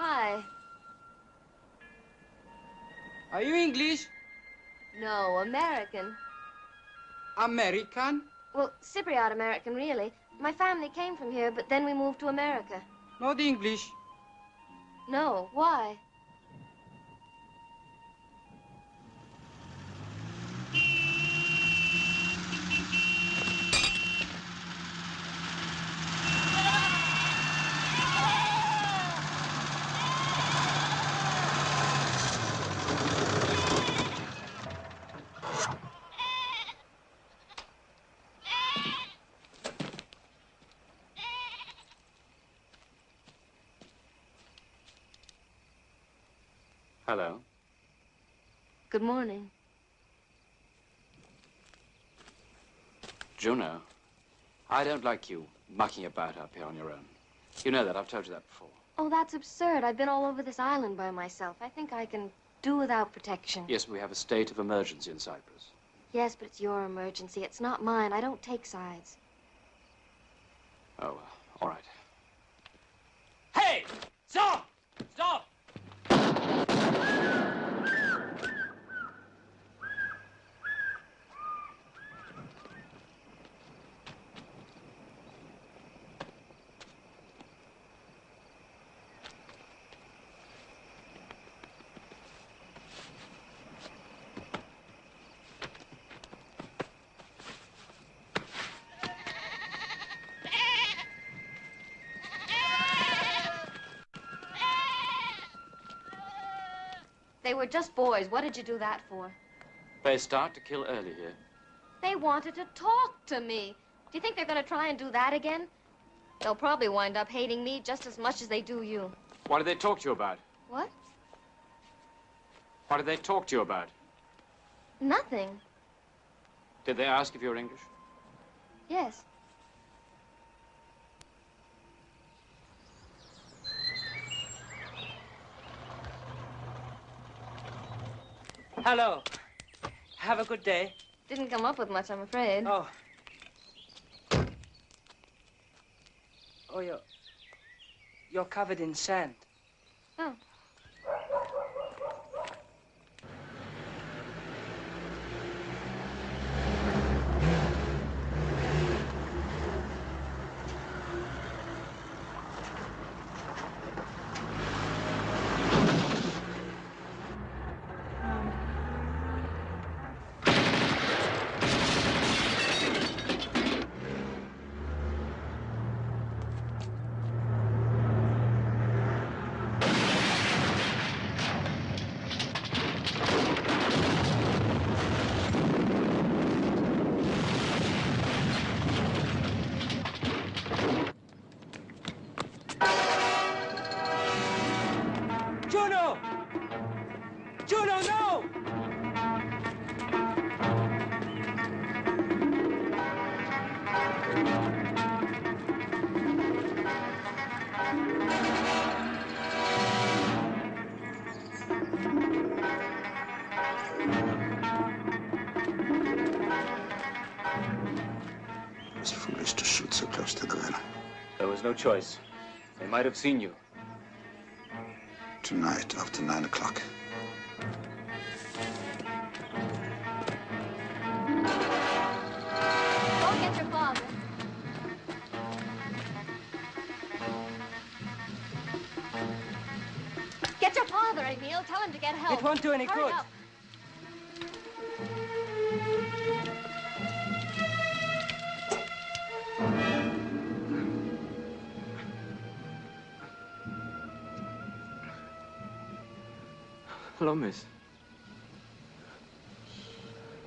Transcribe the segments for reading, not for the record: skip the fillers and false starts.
Hi. Are you English? No, American. American? Well, Cypriot American, really. My family came from here, but then we moved to America. Not English. No, why? Hello. Good morning. Juno, I don't like you mucking about up here on your own. You know that. I've told you that before. Oh, that's absurd. I've been all over this island by myself. I think I can do without protection. Yes, we have a state of emergency in Cyprus. Yes, but it's your emergency. It's not mine. I don't take sides. Oh, all right. Hey! Stop! Stop! They were just boys. What did you do that for? They start to kill early here. They wanted to talk to me. Do you think they're going to try and do that again? They'll probably wind up hating me just as much as they do you. What did they talk to you about? What? What did they talk to you about? Nothing. Did they ask if you're English? Yes. Hello. Have a good day. Didn't come up with much, I'm afraid. Oh. Oh, you're covered in sand. Oh. Juno! Juno, no! It was foolish to shoot so close to the river. There was no choice. They might have seen you. Tonight, after 9 o'clock. Go get your father. Get your father, Emil. Tell him to get help. It won't do any Hurry good. up. Hello, miss.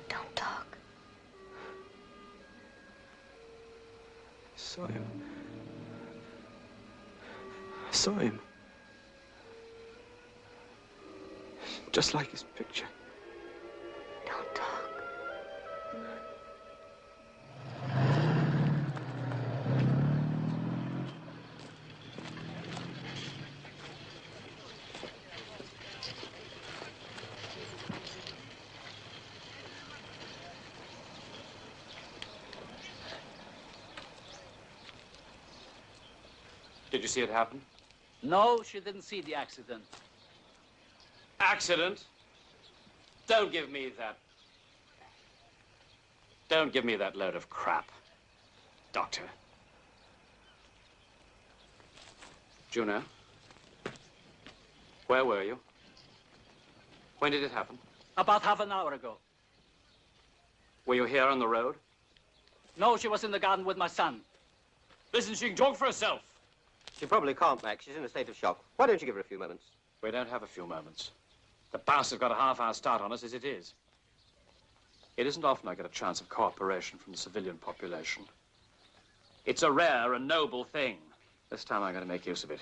Don't talk. I saw him. I saw him. Just like his picture. Don't talk. Did you see it happen? No, she didn't see the accident. Accident? Don't give me that. Don't give me that load of crap, Doctor. Juno, where were you? When did it happen? About half an hour ago. Were you here on the road? No, she was in the garden with my son. Listen, she can talk for herself. She probably can't, Max. She's in a state of shock. Why don't you give her a few moments? We don't have a few moments. The bastard's got a half-hour start on us as it is. It isn't often I get a chance of cooperation from the civilian population. It's a rare and noble thing. This time I'm going to make use of it.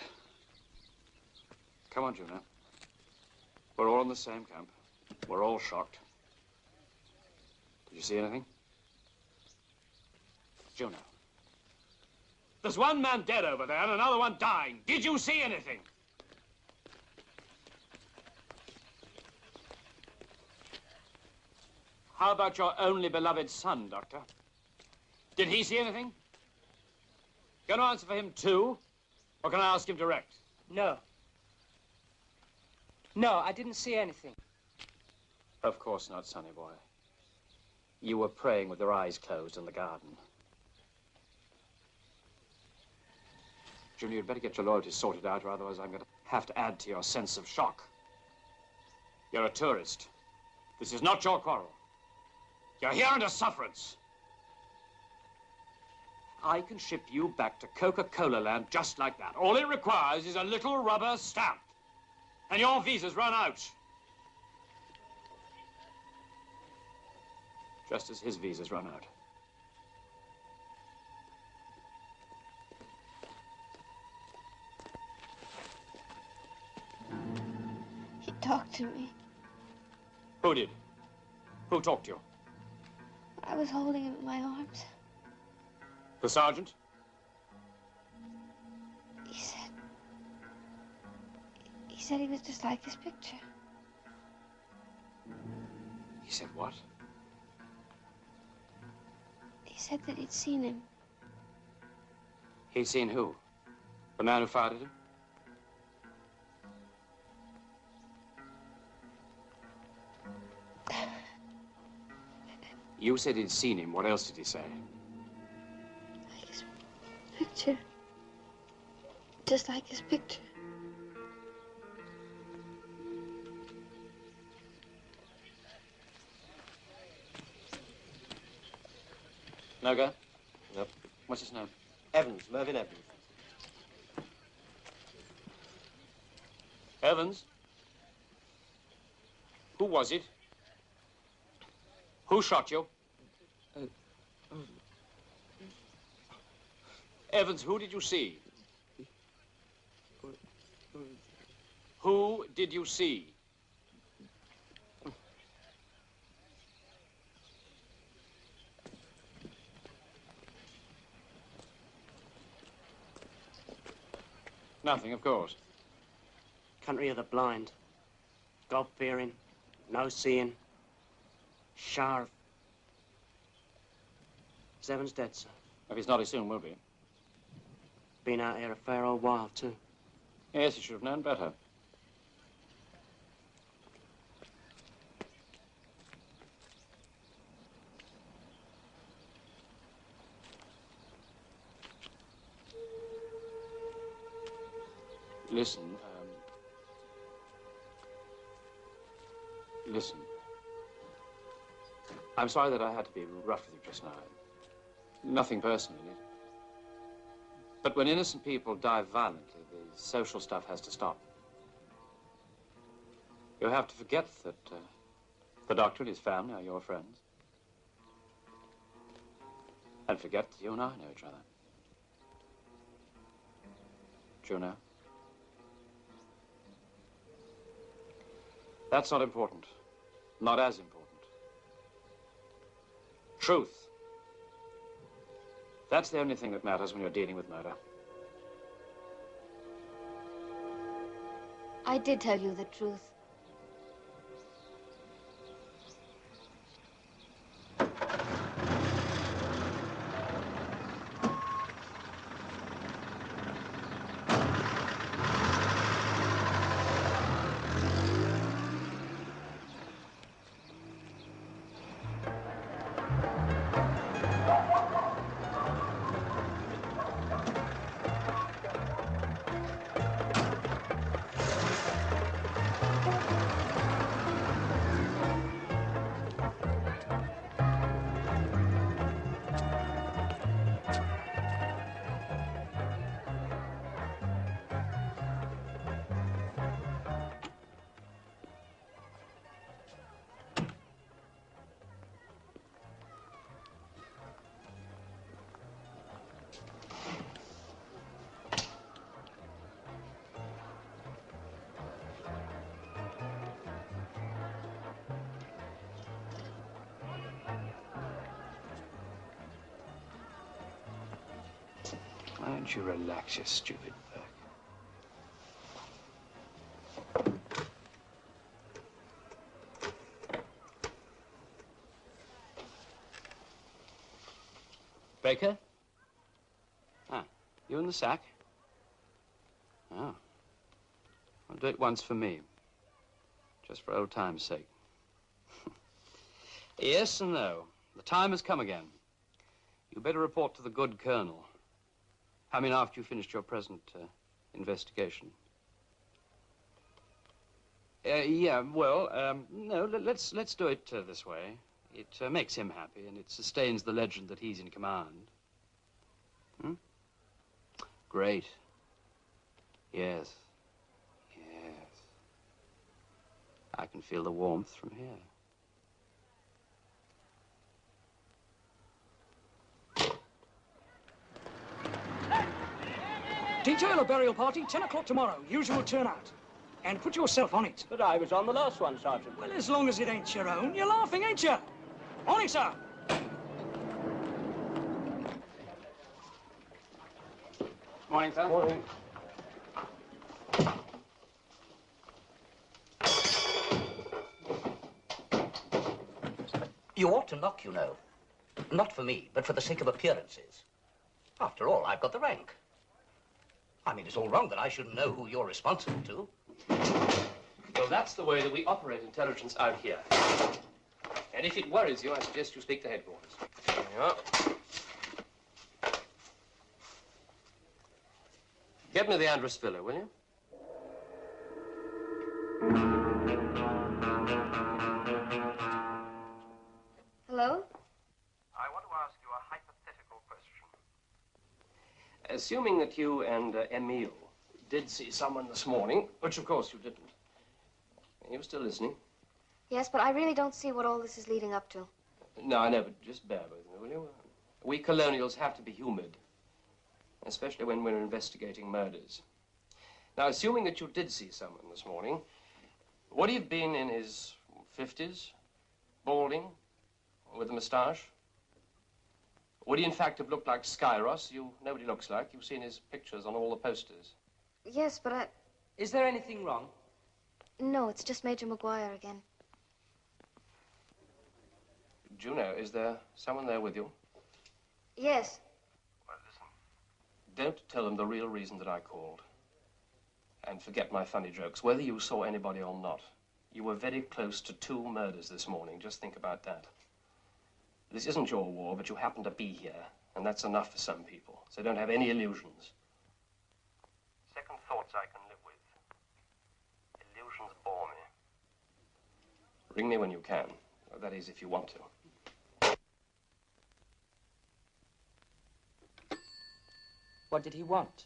Come on, Juno. We're all in the same camp. We're all shocked. Did you see anything? Juno. There's one man dead over there and another one dying. Did you see anything? How about your only beloved son, Doctor? Did he see anything? Going to answer for him too? Or can I ask him direct? No. No, I didn't see anything. Of course not, sonny boy. You were praying with your eyes closed in the garden. Junior, you'd better get your loyalties sorted out, or otherwise I'm going to have to add to your sense of shock. You're a tourist. This is not your quarrel. You're here under sufferance. I can ship you back to Coca-Cola land just like that. All it requires is a little rubber stamp. And your visa's run out. Just as his visa's run out. He talked to me. Who did? Who talked to you? I was holding him in my arms. The sergeant? He said he was just like his picture. He said what? said that he'd seen him. He'd seen who? The man who fired at him? You said he'd seen him. What else did he say? Like his picture. Just like his picture. No go? Nope. What's his name? Evans, Mervyn Evans. Evans? Who was it? Who shot you? Evans, who did you see? Who did you see? Nothing, of course. Country of the blind. God-fearing, no seeing. Sharp. Is Evans dead, sir? If he's not, he soon will be. Been out here a fair old while, too. Yes, he should have known better. Listen, listen. I'm sorry that I had to be rough with you just now. Nothing personal in it. But when innocent people die violently, the social stuff has to stop. You have to forget that the doctor and his family are your friends. And forget that you and I know each other. Do you know? That's not important. Not as important. Truth. That's the only thing that matters when you're dealing with murder. I did tell you the truth. Why don't you relax, you stupid bug? Baker? Ah, you in the sack? Oh. Well, do it once for me. Just for old time's sake. Yes and no. The time has come again. You better report to the good colonel. I mean, after you finished your present investigation. Yeah, well, no, let's do it this way. It makes him happy, and it sustains the legend that he's in command. Hmm? Great. Yes. Yes. I can feel the warmth from here. Detail a burial party, 10 o'clock tomorrow. Usual turnout. And put yourself on it. But I was on the last one, Sergeant. Well, as long as it ain't your own. You're laughing, ain't you? On it, sir. Morning, sir. Morning. You ought to knock, you know. Not for me, but for the sake of appearances. After all, I've got the rank. I mean, it's all wrong that I shouldn't know who you're responsible to. Well, that's the way that we operate intelligence out here. And if it worries you, I suggest you speak to headquarters. There you are. Get me the Andrus Villa, will you? Hello? I want to ask you a hypothetical question. Assuming that you and Emile did see someone this morning, which of course you didn't. Are you still listening? Yes, but I really don't see what all this is leading up to. No, I know, but just bear with me, will you? We colonials have to be humoured, especially when we're investigating murders. Now, assuming that you did see someone this morning, would he have been in his 50s, balding, with a moustache? Would he, in fact, have looked like Skyros? Nobody looks like. You've seen his pictures on all the posters. Yes, but I... Is there anything wrong? No, it's just Major Maguire again. Juno, is there someone there with you? Yes. Well, listen. Don't tell them the real reason that I called. And forget my funny jokes. Whether you saw anybody or not, you were very close to 2 murders this morning. Just think about that. This isn't your war, but you happen to be here, and that's enough for some people. So don't have any illusions. Second thoughts I can live with. Illusions bore me. Ring me when you can. That is, if you want to. What did he want?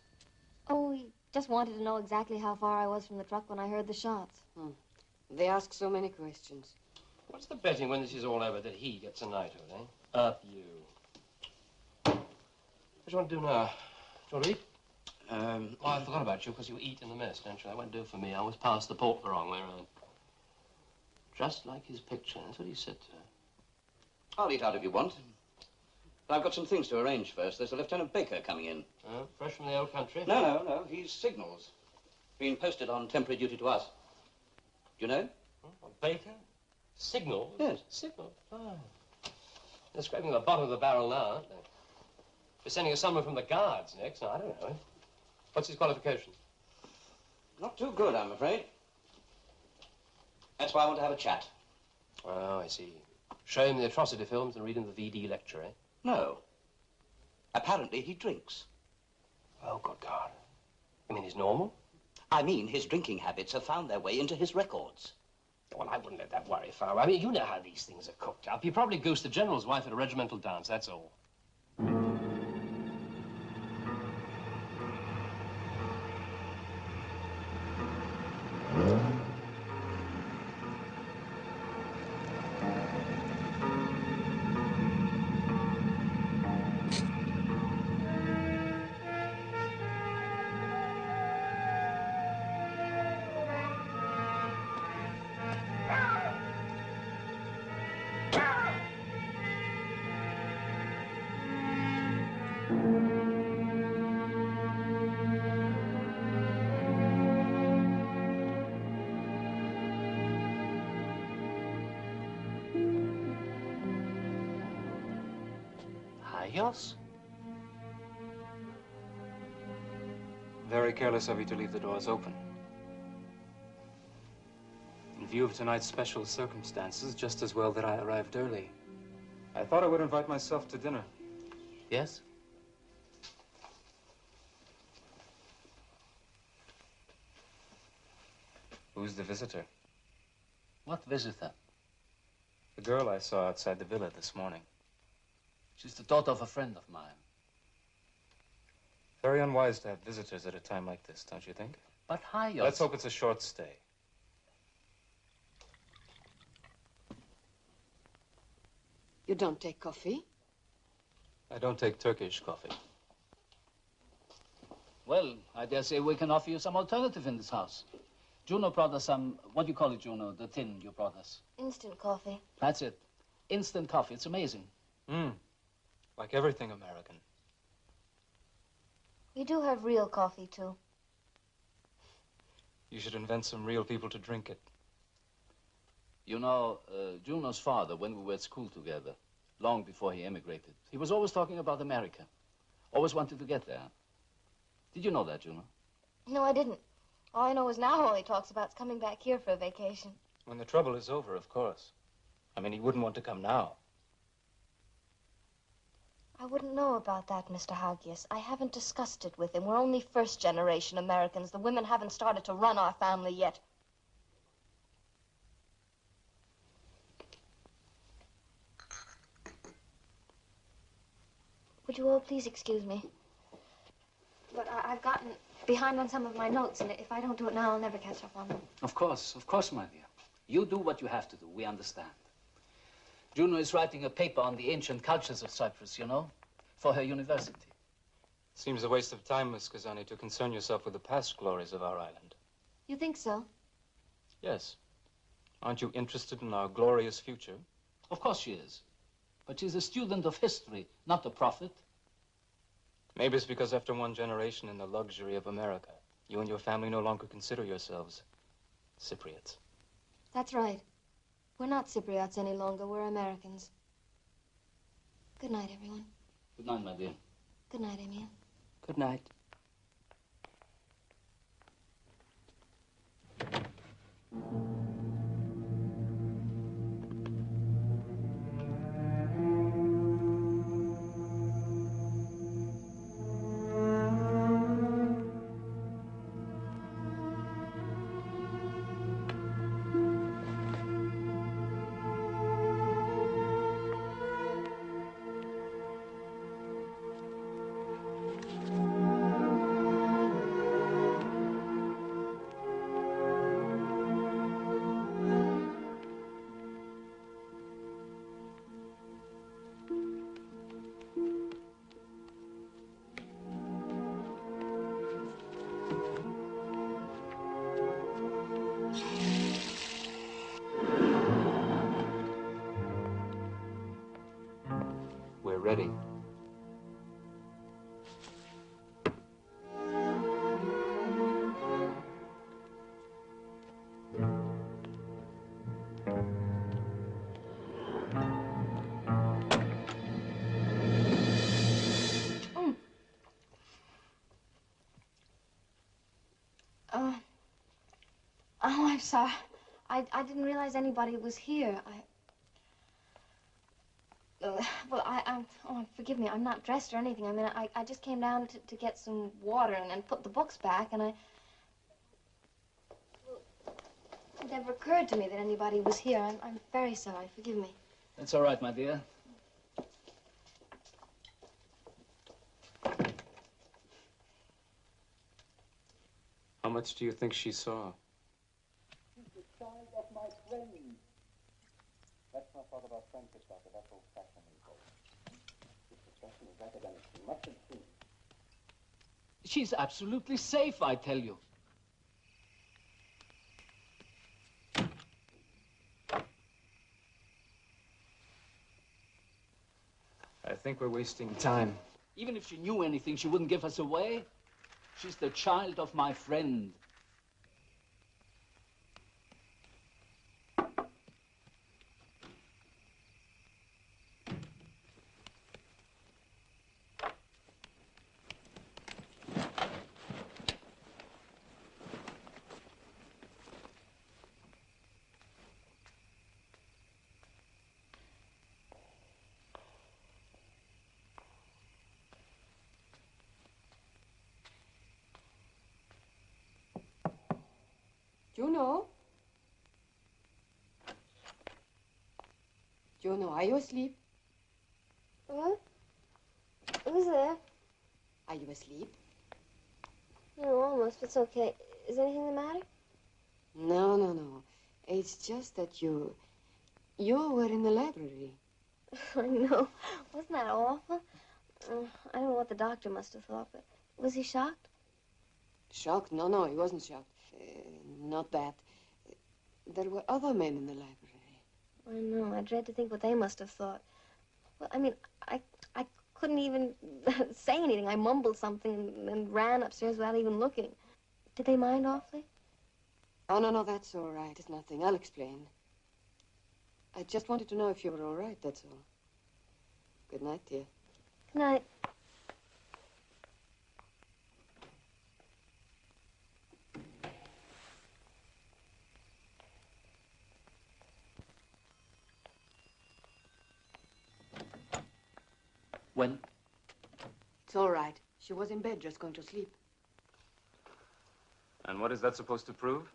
Oh, he just wanted to know exactly how far I was from the truck when I heard the shots. They ask so many questions. What's the betting when this is all over that he gets a knighthood, eh? Up you. What do you want to do now? Do you want to eat? Oh, I forgot about you because you eat in the mess, don't you? That won't do for me. I always pass the pork the wrong way around. Just like his picture. That's what he said to her. I'll eat out if you want. But I've got some things to arrange first. There's a Lieutenant Baker coming in. Oh, fresh from the old country? No. He's signals. Been posted on temporary duty to us. Do you know? Baker? Signal? Yes. Signal? Oh. They're scraping the bottom of the barrel now, aren't they? They're sending us someone from the Guards next. No, I don't know him. What's his qualification? Not too good, I'm afraid. That's why I want to have a chat. Oh, I see. Show him the atrocity films and read him the VD lecture, eh? No. Apparently he drinks. Oh, good God. You mean he's normal? I mean his drinking habits have found their way into his records. Well, I wouldn't let that worry Farrow. I mean, you know how these things are cooked up. He probably goosed the general's wife at a regimental dance, that's all. Adios. Very careless of you to leave the doors open. In view of tonight's special circumstances, just as well that I arrived early. I thought I would invite myself to dinner. Yes? Who's the visitor? What visitor? The girl I saw outside the villa this morning. She's the daughter of a friend of mine. Very unwise to have visitors at a time like this, don't you think? But Hayos... Let's hope it's a short stay. You don't take coffee? I don't take Turkish coffee. Well, I dare say we can offer you some alternative in this house. Juno brought us some, what do you call it, Juno? The tin you brought us. Instant coffee. That's it. Instant coffee. It's amazing. Like everything American. We do have real coffee, too. You should invent some real people to drink it. You know, Juno's father, when we were at school together, long before he emigrated. He was always talking about America. Always wanted to get there. Did you know that, Juno? No, I didn't. All I know is now all he talks about is coming back here for a vacation. When the trouble is over, of course. I mean, he wouldn't want to come now. I wouldn't know about that, Mr. Haugius. I haven't discussed it with him. We're only first-generation Americans. The women haven't started to run our family yet. Would you all please excuse me? But I've gotten behind on some of my notes, and if I don't do it now, I'll never catch up on them. Of course, my dear. You do what you have to do. We understand. Juno is writing a paper on the ancient cultures of Cyprus, you know, for her university. Seems a waste of time, Miss Kazani, to concern yourself with the past glories of our island. You think so? Yes. Aren't you interested in our glorious future? Of course she is. But she's a student of history, not a prophet. Maybe it's because after one generation in the luxury of America, you and your family no longer consider yourselves Cypriots. That's right. We're not Cypriots any longer. We're Americans. Good night, everyone. Good night, my dear. Good night, Emil. Good night. We're ready. Oh, I'm sorry. I didn't realize anybody was here. Oh, forgive me. I'm not dressed or anything. I mean, I just came down to get some water and put the books back, and it never occurred to me that anybody was here. I'm very sorry. Forgive me. That's all right, my dear. How much do you think she saw? She's the child of my friend. Let's not talk about friendship, Doctor. That's old-fashioned. This discussion is academic. You must have seen. She's absolutely safe, I tell you. I think we're wasting time. Even if she knew anything, she wouldn't give us away. She's the child of my friend. Juno? Juno, are you asleep? What? Who's there? Are you asleep? No, almost. It's okay. Is anything the matter? No. It's just that you were in the library. I know. Wasn't that awful? I don't know what the doctor must have thought, but was he shocked? Shocked? No, he wasn't shocked. Not that. There were other men in the library. I know. I dread to think what they must have thought. Well, I mean, I couldn't even say anything. I mumbled something and ran upstairs without even looking. Did they mind awfully? Oh, no, that's all right. It's nothing. I'll explain. I just wanted to know if you were all right, that's all. Good night, dear. Good night. When? It's all right. She was in bed, just going to sleep. And what is that supposed to prove?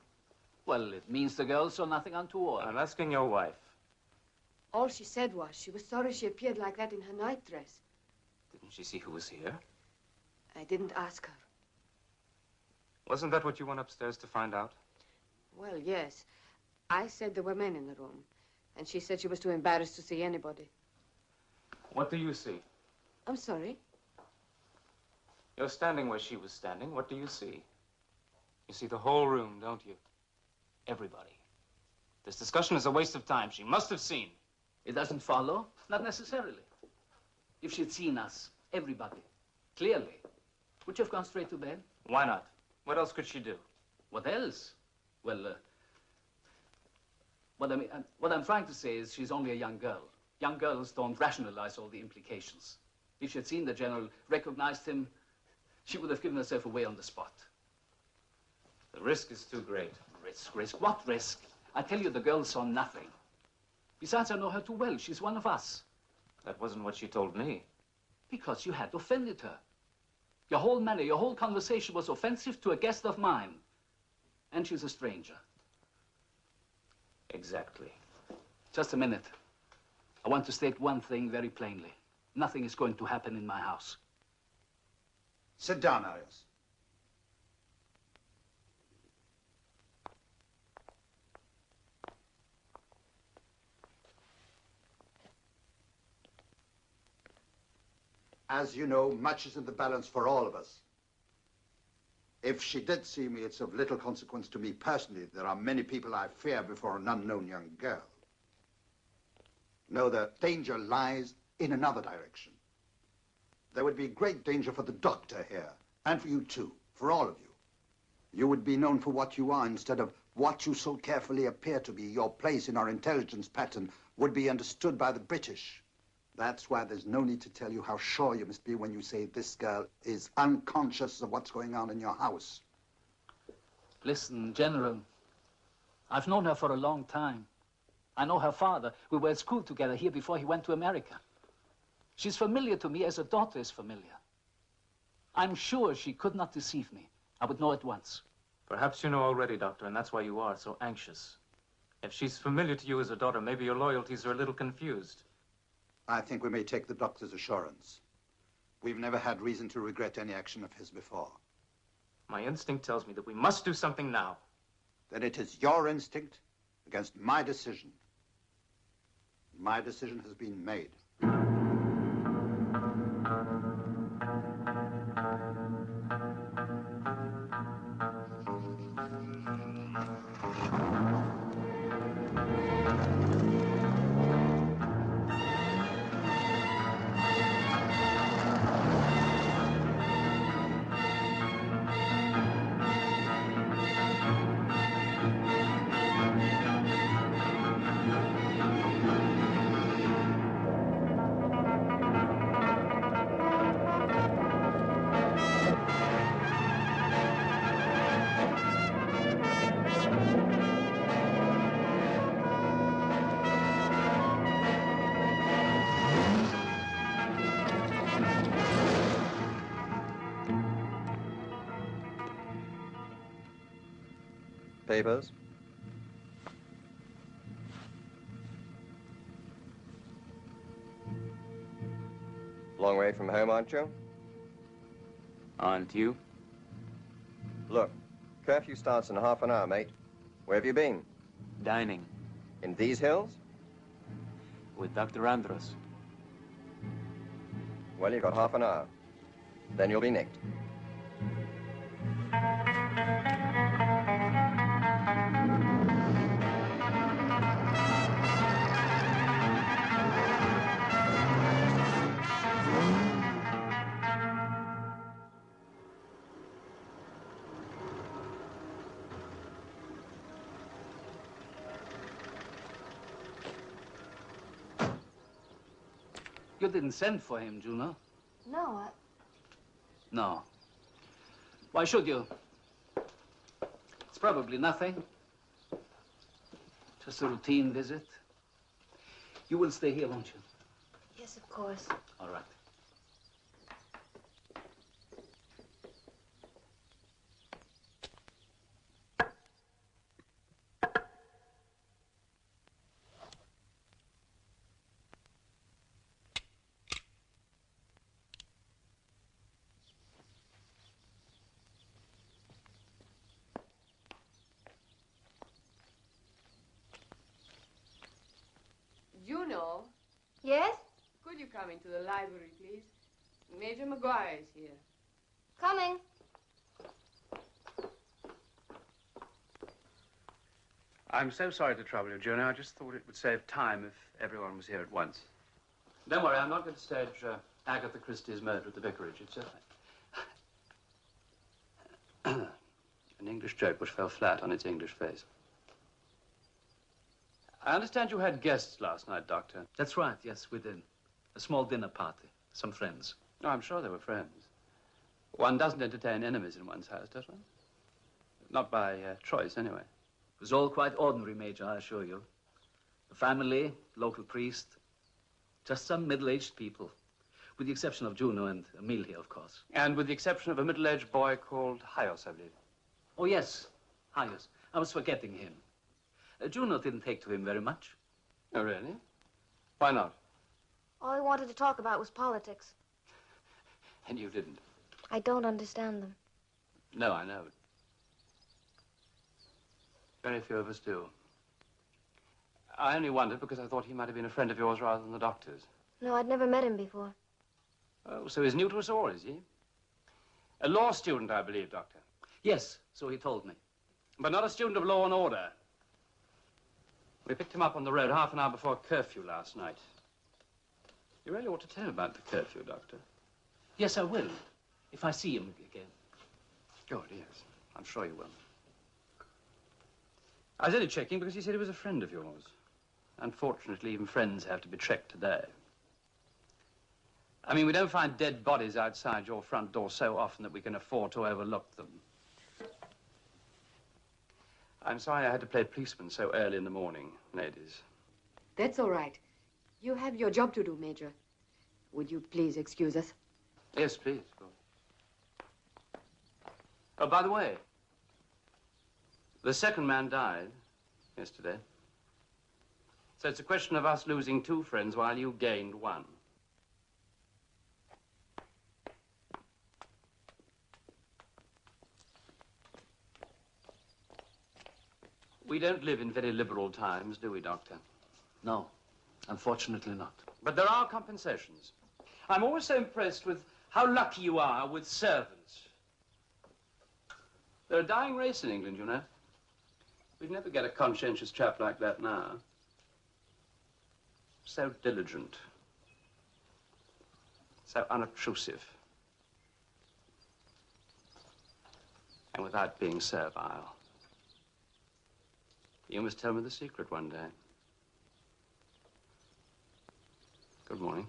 Well, it means the girl saw nothing untoward. I'm asking your wife. All she said was she was sorry she appeared like that in her nightdress. Didn't she see who was here? I didn't ask her. Wasn't that what you went upstairs to find out? Well, yes. I said there were men in the room, and she said she was too embarrassed to see anybody. What do you see? I'm sorry. You're standing where she was standing. What do you see? You see the whole room, don't you? Everybody. This discussion is a waste of time. She must have seen. It doesn't follow. Not necessarily. If she'd seen us, everybody, clearly, would you have gone straight to bed? Why not? What else could she do? What else? Well, what I'm trying to say is she's only a young girl. Young girls don't rationalize all the implications. If she had seen the general, recognized him, she would have given herself away on the spot. The risk is too great. Risk? What risk? I tell you, the girl saw nothing. Besides, I know her too well. She's one of us. That wasn't what she told me. Because you had offended her. Your whole manner, your whole conversation was offensive to a guest of mine. And she's a stranger. Exactly. Just a minute. I want to state one thing very plainly. Nothing is going to happen in my house. Sit down, Arias. As you know, much is in the balance for all of us. If she did see me, it's of little consequence to me personally. There are many people I fear before an unknown young girl. No, the danger lies in another direction. There would be great danger for the doctor here, and for you too, for all of you. You would be known for what you are instead of what you so carefully appear to be. Your place in our intelligence pattern would be understood by the British. That's why there's no need to tell you how sure you must be when you say this girl is unconscious of what's going on in your house. Listen, General, I've known her for a long time. I know her father. We were at school together here before he went to America. She's familiar to me as a daughter is familiar. I'm sure she could not deceive me. I would know at once. Perhaps you know already, Doctor, and that's why you are so anxious. If she's familiar to you as a daughter, maybe your loyalties are a little confused. I think we may take the doctor's assurance. We've never had reason to regret any action of his before. My instinct tells me that we must do something now. Then it is your instinct against my decision. My decision has been made. Papers? Long way from home, aren't you? Aren't you? Look, curfew starts in half an hour, mate. Where have you been? Dining. In these hills? With Dr. Andros. Well, you've got half an hour. Then you'll be nicked. You didn't send for him, Juno. No, No. Why should you? It's probably nothing. Just a routine visit. You will stay here, won't you? Yes, of course. All right. Juno, Yes? could you come into the library, please? Major Maguire is here. Coming. I'm so sorry to trouble you, Juno. I just thought it would save time if everyone was here at once. Don't worry, I'm not going to stage Agatha Christie's murder at the vicarage. It's An English joke which fell flat on its English face. I understand you had guests last night, Doctor. That's right, yes, we did. A small dinner party. Some friends. Oh, I'm sure they were friends. One doesn't entertain enemies in one's house, does one? Not by choice, anyway. It was all quite ordinary, Major, I assure you. The family, local priest, just some middle-aged people. With the exception of Juno and Emil here, of course. And with the exception of a middle-aged boy called Hyos, I believe. Oh, yes, Hyos. I was forgetting him. Juno didn't take to him very much. Oh, really? Why not? All he wanted to talk about was politics. And you didn't? I don't understand them. No, I know. Very few of us do. I only wondered because I thought he might have been a friend of yours rather than the doctor's. No, I'd never met him before. Oh, so he's new to us all, is he? A law student, I believe, Doctor. Yes, so he told me. But not a student of law and order. We picked him up on the road half an hour before curfew last night. You really ought to tell him about the curfew, Doctor. Yes, I will, if I see him again. Good, yes. I'm sure you will. I was only checking because he said he was a friend of yours. Unfortunately, even friends have to be checked today. I mean, we don't find dead bodies outside your front door so often that we can afford to overlook them. I'm sorry I had to play policeman so early in the morning, ladies. That's all right. You have your job to do, Major. Would you please excuse us? Yes, please. Oh, by the way, the second man died yesterday. So it's a question of us losing 2 friends while you gained 1. We don't live in very liberal times, do we, Doctor? No, unfortunately not. But there are compensations. I'm always so impressed with how lucky you are with servants. They're a dying race in England, you know. We'd never get a conscientious chap like that now. So diligent. So unobtrusive. And without being servile. You must tell me the secret one day. Good morning.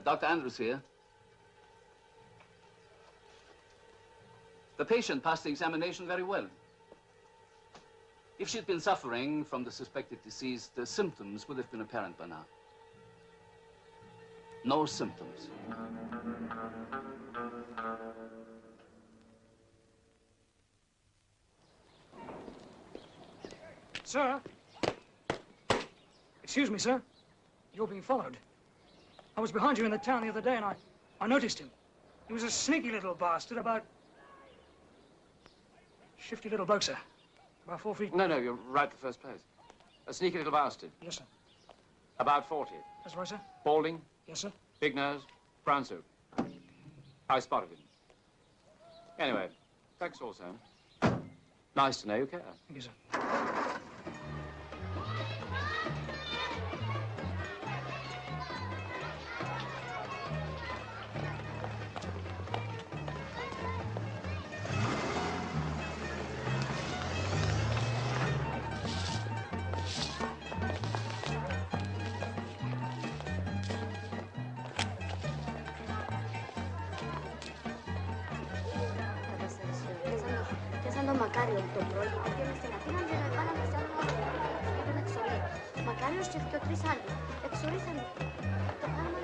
Dr. Andrews here. The patient passed the examination very well. If she'd been suffering from the suspected disease, the symptoms would have been apparent by now. No symptoms. Sir? Excuse me, sir. You're being followed. I was behind you in the town the other day, and I noticed him. He was a sneaky little bastard, about Shifty little bloke, sir. About 4 feet. No, you're right the first place. A sneaky little bastard. Yes, sir. About 40. That's right, sir. Balding. Yes, sir. Big nose. Brown suit. I spotted him. Anyway, thanks all, Sam. Nice to know you care. Thank you, sir. Πιάσαν τον Μακάριο τον πρωί, πήγαινε στην Αθήνα για να πάνε να στέλνουν τον εξορία. Μακάριος και 2-3 άλλους. Εξορίσαν το πράγμα.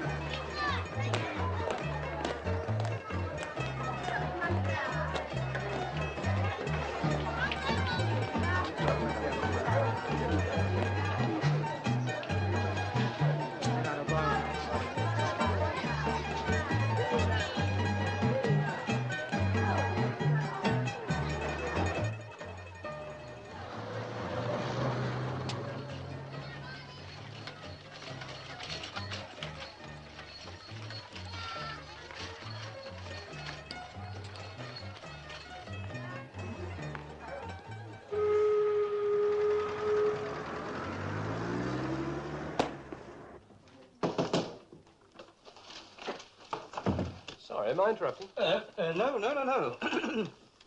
Sorry, am I interrupting? No.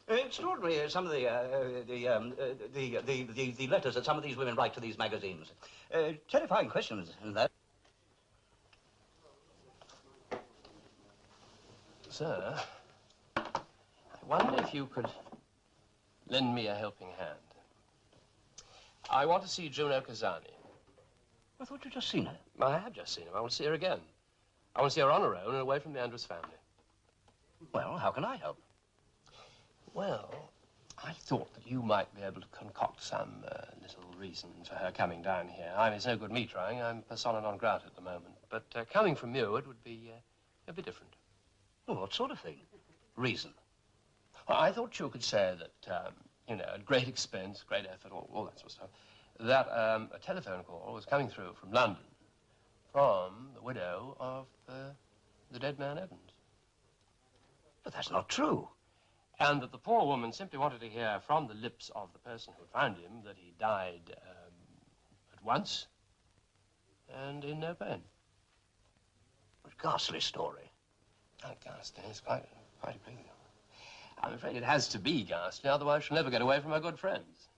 Extraordinary, some of the letters that some of these women write to these magazines. Terrifying questions, and that. Sir, I wonder if you could lend me a helping hand. I want to see Juno Kazani. I thought you'd just seen her. I have just seen her. I want to see her again. I want to see her on her own and away from the Andrews family. Well, how can I help? Well, I thought that you might be able to concoct some little reason for her coming down here. I mean, it's no good me trying. I'm persona non grata at the moment. But coming from you, it would be a bit different. Well, what sort of thing? Reason? Well, I thought you could say that, you know, at great expense, great effort, all that sort of stuff, that a telephone call was coming through from London from the widow of the dead man Evans. But that's not true. And that the poor woman simply wanted to hear from the lips of the person who found him that he died at once and in no pain. A ghastly story. Oh, ghastly. It's quite a big. I'm afraid it has to be ghastly, otherwise she'll never get away from her good friends.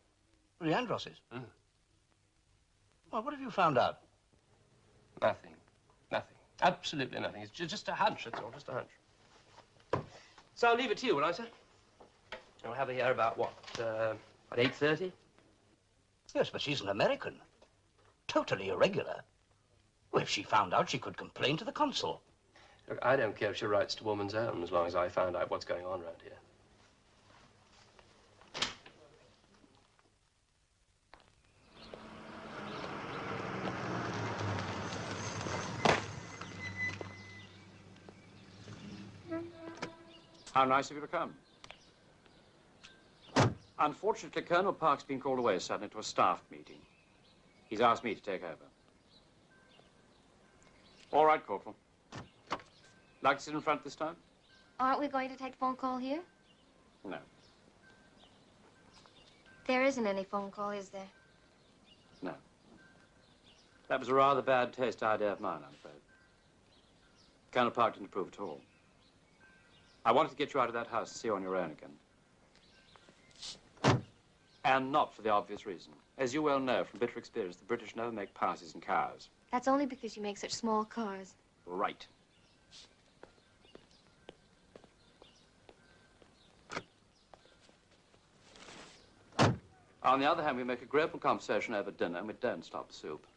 The Androsses? Well, what have you found out? Nothing. Absolutely nothing. It's just a hunch, that's all, just a hunch. So I'll leave it to you, will I, sir? I'll have her here about, what, at 8:30? Yes, but she's an American. Totally irregular. Well, if she found out, she could complain to the consul. Look, I don't care if she writes to Woman's Own as long as I find out what's going on around here. How nice of you to come. Unfortunately, Colonel Park's been called away suddenly to a staff meeting. He's asked me to take over. All right, Corporal. Like to sit in front this time? Aren't we going to take phone call here? No. There isn't any phone call, is there? No. That was a rather bad taste idea of mine, I'm afraid. Colonel Park didn't approve at all. I wanted to get you out of that house and see you on your own again. And not for the obvious reason. As you well know from bitter experience, the British never make passes in cars. That's only because you make such small cars. Right. On the other hand, we make agreeable conversation over dinner and we don't stop the soup.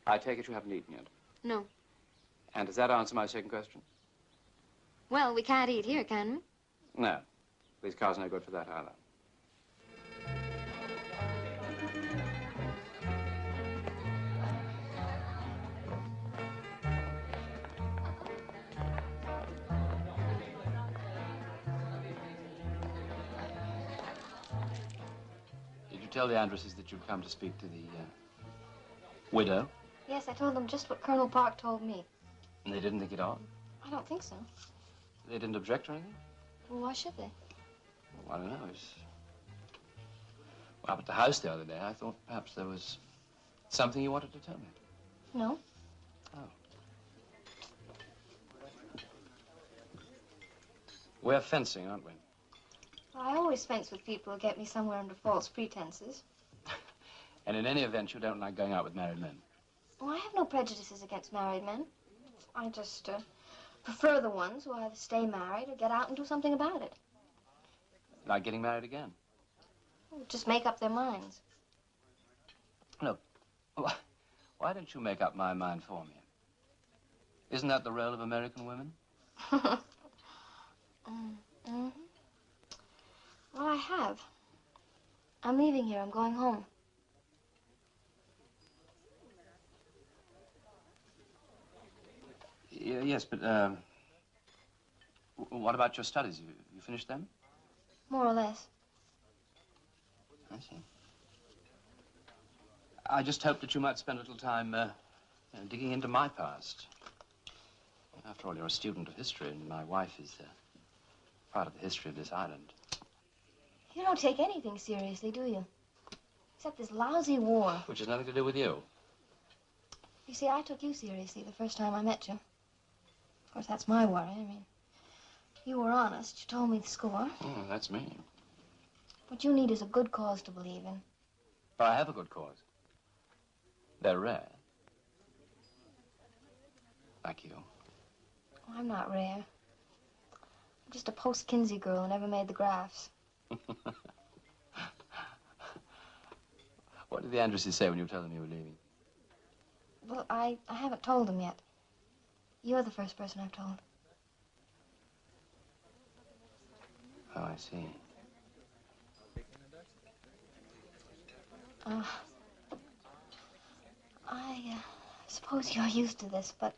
I take it you haven't eaten yet. No. And does that answer my second question? Well, we can't eat here, can we? No. These cars are no good for that either. tell the Andresses that you've come to speak to the widow? Yes, I told them just what Colonel Park told me. And they didn't think it odd? I don't think so. They didn't object or anything? Well, why should they? Well, I don't know. Well, up at the house the other day, I thought perhaps there was something you wanted to tell me. No. Oh. We're fencing, aren't we? Well, I always fence with people who get me somewhere under false pretenses. And in any event, you don't like going out with married men? Well, I have no prejudices against married men. I just prefer the ones who either stay married or get out and do something about it. Like getting married again? Just make up their minds. Look, why don't you make up my mind for me? Isn't that the role of American women? Mm-hmm. Well, I have. I'm leaving here. I'm going home. Yes, but, what about your studies? You finished them? More or less. I see. I just hoped that you might spend a little time digging into my past. After all, you're a student of history, and my wife is part of the history of this island. You don't take anything seriously, do you? Except this lousy war. Which has nothing to do with you. You see, I took you seriously the first time I met you. Of course, that's my worry. I mean, you were honest. You told me the score. Oh, that's me. What you need is a good cause to believe in. But I have a good cause. They're rare. Like you. Oh, I'm not rare. I'm just a post-Kinsey girl who never made the graphs. What did the Andresses say when you told them you were leaving? Well, I haven't told them yet. You're the first person I've told. Oh, I see. I suppose you're used to this, but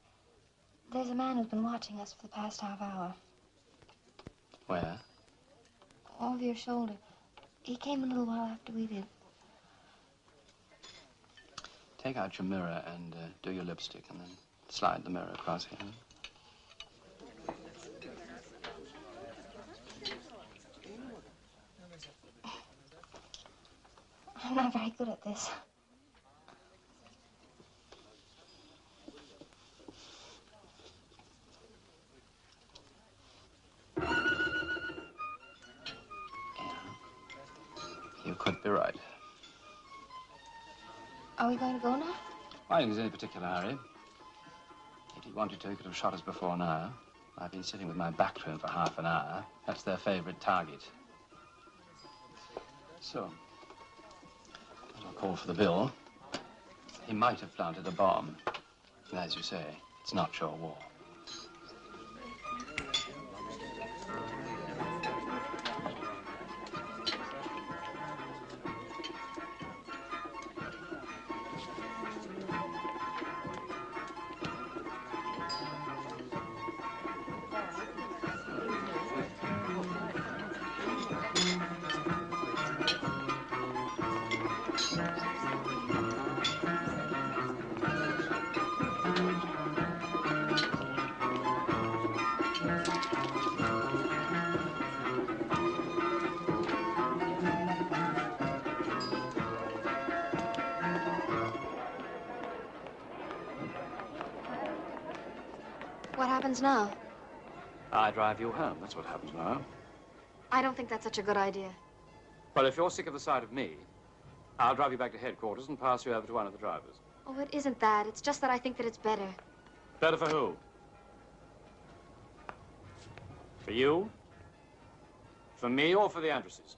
there's a man who's been watching us for the past half hour. Where? Over your shoulder. He came a little while after we did. Take out your mirror and do your lipstick, and then slide the mirror across here. I'm not very good at this. You could be right. Are we going to go now? I think there's any particular hurry. If he wanted to, he could have shot us before now. I've been sitting with my back to him for half an hour. That's their favorite target. So, I'll call for the bill. He might have planted a bomb. And as you say, it's not your war. What happens now? I drive you home. That's what happens now. I don't think that's such a good idea. Well, if you're sick of the sight of me, I'll drive you back to headquarters and pass you over to one of the drivers. Oh, it isn't that. It's just that I think that it's better. Better for who? For you? For me or for the Andresses?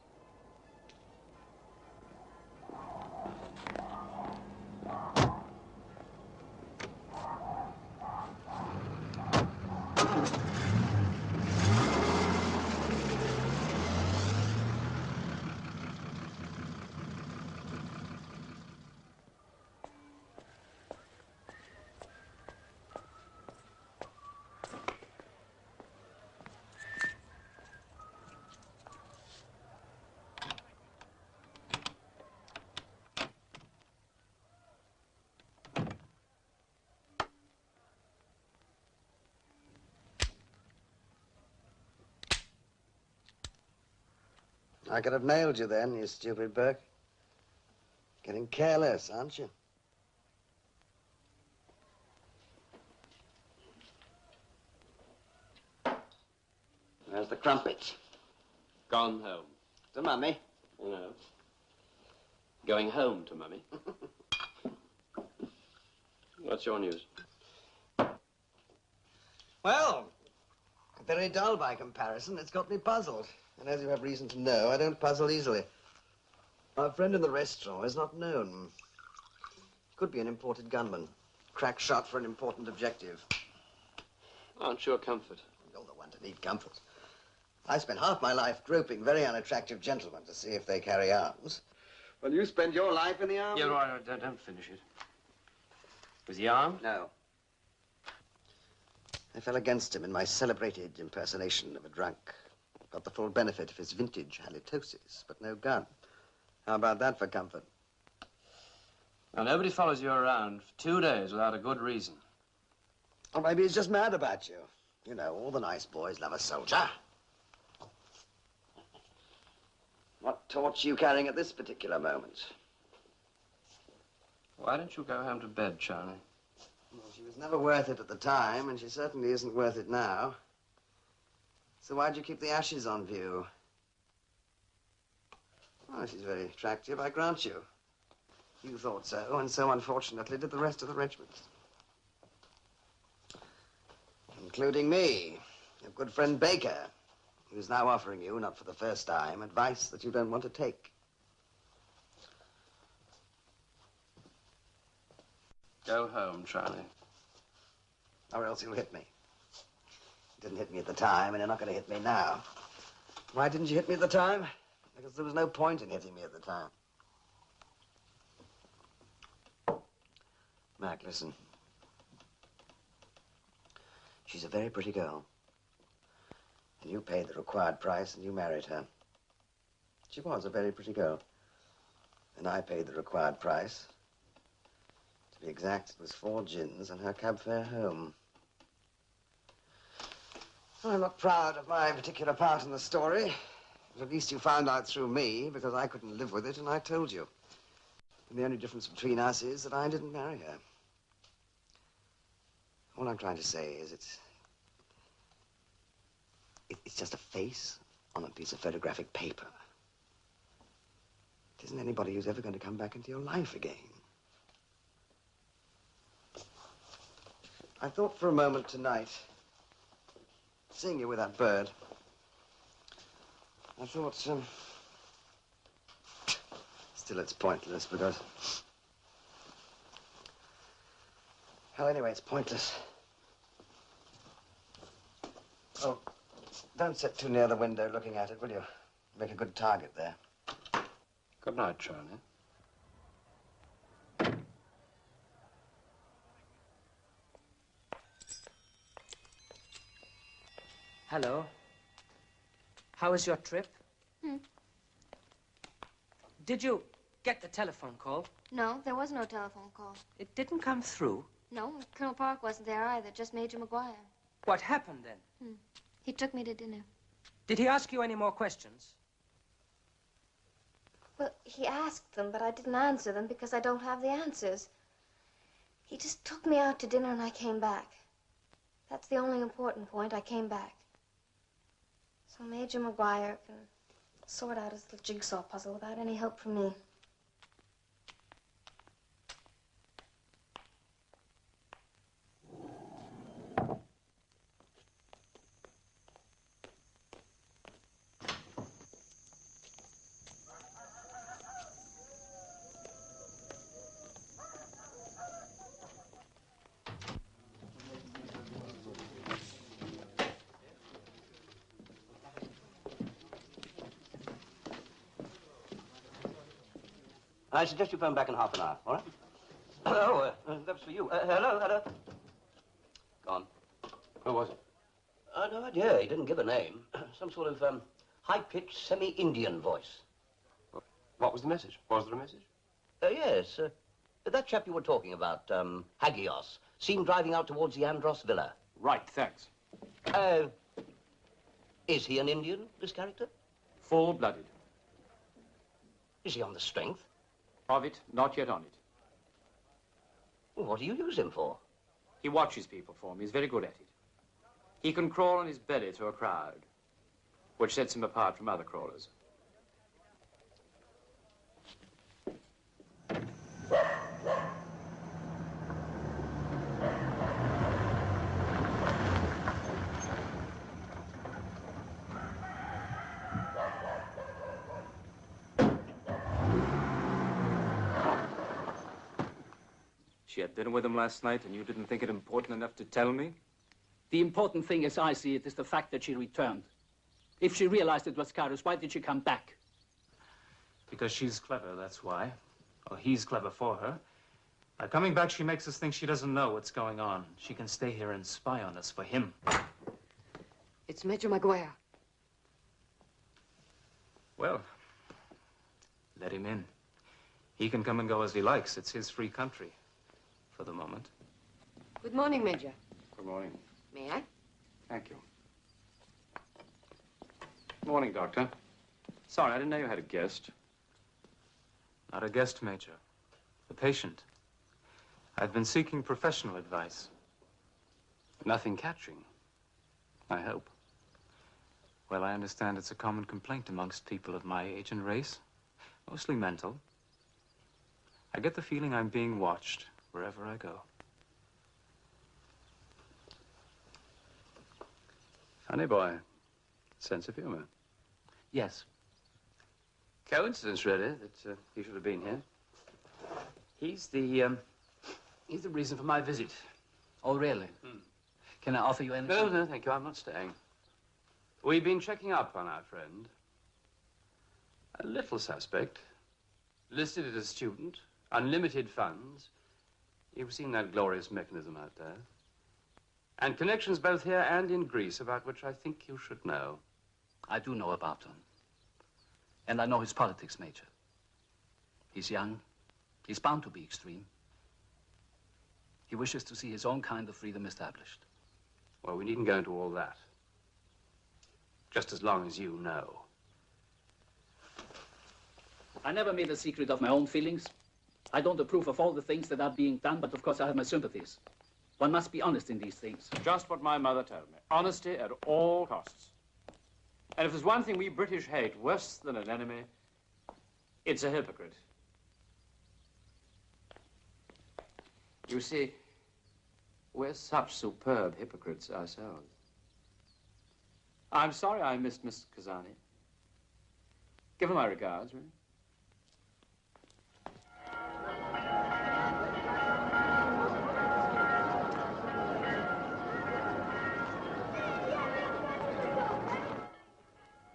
I could have nailed you then, you stupid Burke. Getting careless, aren't you? Where's the crumpets? Gone home. To Mummy? No. Going home to Mummy. What's your news? Well, very dull by comparison. It's got me puzzled. And as you have reason to know, I don't puzzle easily. Our friend in the restaurant is not known. Could be an imported gunman. Crack shot for an important objective. Aren't you a comfort? You're the one to need comfort. I spent half my life groping very unattractive gentlemen to see if they carry arms. Well, you spend your life in the army? Yeah, right, don't finish it. Was he armed? No. I fell against him in my celebrated impersonation of a drunk. Got the full benefit of his vintage halitosis, but no gun. How about that for comfort? Well, nobody follows you around for 2 days without a good reason. Or maybe he's just mad about you. You know, all the nice boys love a soldier. What torch are you carrying at this particular moment? Why don't you go home to bed, Charlie? Well, she was never worth it at the time, and she certainly isn't worth it now. So why'd you keep the ashes on view? Oh, she's very attractive, I grant you. You thought so, and so unfortunately did the rest of the regiment. Including me, your good friend Baker, who's now offering you, not for the first time, advice that you don't want to take. Go home, Charlie. Or else you'll hit me. You didn't hit me at the time, and you're not going to hit me now. Why didn't you hit me at the time? Because there was no point in hitting me at the time. Mac, listen. She's a very pretty girl. And you paid the required price, and you married her. She was a very pretty girl. And I paid the required price. To be exact, it was 4 gins and her cab fare home. I'm not proud of my particular part in the story, but at least you found out through me, because I couldn't live with it, and I told you. And the only difference between us is that I didn't marry her. All I'm trying to say is it's just a face on a piece of photographic paper. It isn't anybody who's ever going to come back into your life again. I thought for a moment tonight, seeing you with that bird, I thought, still it's pointless because, well, anyway, it's pointless. Oh, don't sit too near the window looking at it, will you? Make a good target there. Good night, Charlie. Hello. How was your trip? Did you get the telephone call? No, there was no telephone call. It didn't come through. No, Colonel Park wasn't there either, just Major Maguire. What happened then? He took me to dinner. Did he ask you any more questions? Well, he asked them, but I didn't answer them because I don't have the answers. He just took me out to dinner and I came back. That's the only important point. I came back. So Major Maguire can sort out his little jigsaw puzzle without any help from me. I suggest you phone back in half an hour, all right? Oh, that's for you. Hello. Gone. Who was it? No idea. He didn't give a name. Some sort of high-pitched, semi-Indian voice. What was the message? Was there a message? Yes. That chap you were talking about, Hagios, seen driving out towards the Andros Villa. Right, thanks. Is he an Indian, this character? Full-blooded. Is he on the strength? Of it, not yet on it. Well, what do you use him for? He watches people for me. He's very good at it. He can crawl on his belly through a crowd, which sets him apart from other crawlers. She had dinner with him last night, and you didn't think it important enough to tell me? The important thing, as I see it, is the fact that she returned. If she realized it was Cyrus, why did she come back? Because she's clever, that's why. Or he's clever for her. By coming back, she makes us think she doesn't know what's going on. She can stay here and spy on us for him. It's Major Maguire. Well, let him in. He can come and go as he likes. It's his free country. For the moment. Good morning, Major. Good morning. May I? Thank you. Morning, Doctor. Sorry, I didn't know you had a guest. Not a guest, Major. A patient. I've been seeking professional advice. Nothing catching, I hope. Well, I understand it's a common complaint amongst people of my age and race. Mostly mental. I get the feeling I'm being watched wherever I go. Funny boy. Sense of humor. Yes. Coincidence, really, that he should have been here. He's the reason for my visit. Oh, really? Can I offer you anything? No, no, thank you. I'm not staying. We've been checking up on our friend. A little suspect. Listed as a student. Unlimited funds. You've seen that glorious mechanism out there. And connections both here and in Greece, about which I think you should know. I do know about him. And I know his politics, Major. He's young. He's bound to be extreme. He wishes to see his own kind of freedom established. Well, we needn't go into all that. Just as long as you know. I never made a secret of my own feelings. I don't approve of all the things that are being done, but of course I have my sympathies. One must be honest in these things. Just what my mother told me. Honesty at all costs. And if there's one thing we British hate worse than an enemy, it's a hypocrite. You see, we're such superb hypocrites ourselves. I'm sorry I missed Miss Kazani. Give her my regards, will you?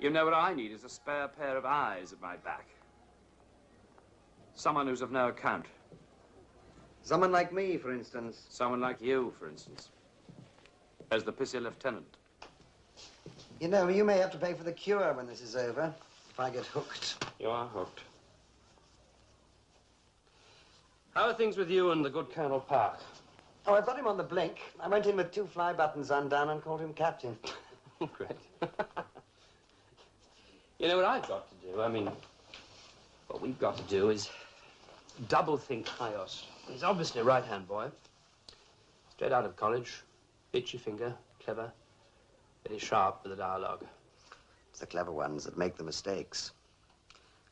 You know what I need is a spare pair of eyes at my back. Someone who's of no account. Someone like me, for instance. Someone like you, for instance. As the pissy lieutenant. You know, you may have to pay for the cure when this is over, if I get hooked. You are hooked. How are things with you and the good Colonel Park? Oh, I've got him on the blink. I went in with 2 fly buttons undone and called him captain. Great. You know what I've got to do? I mean, what we've got to do is double think Chios. He's obviously a right-hand boy. Straight out of college, itchy finger, clever, very sharp with the dialogue. It's the clever ones that make the mistakes.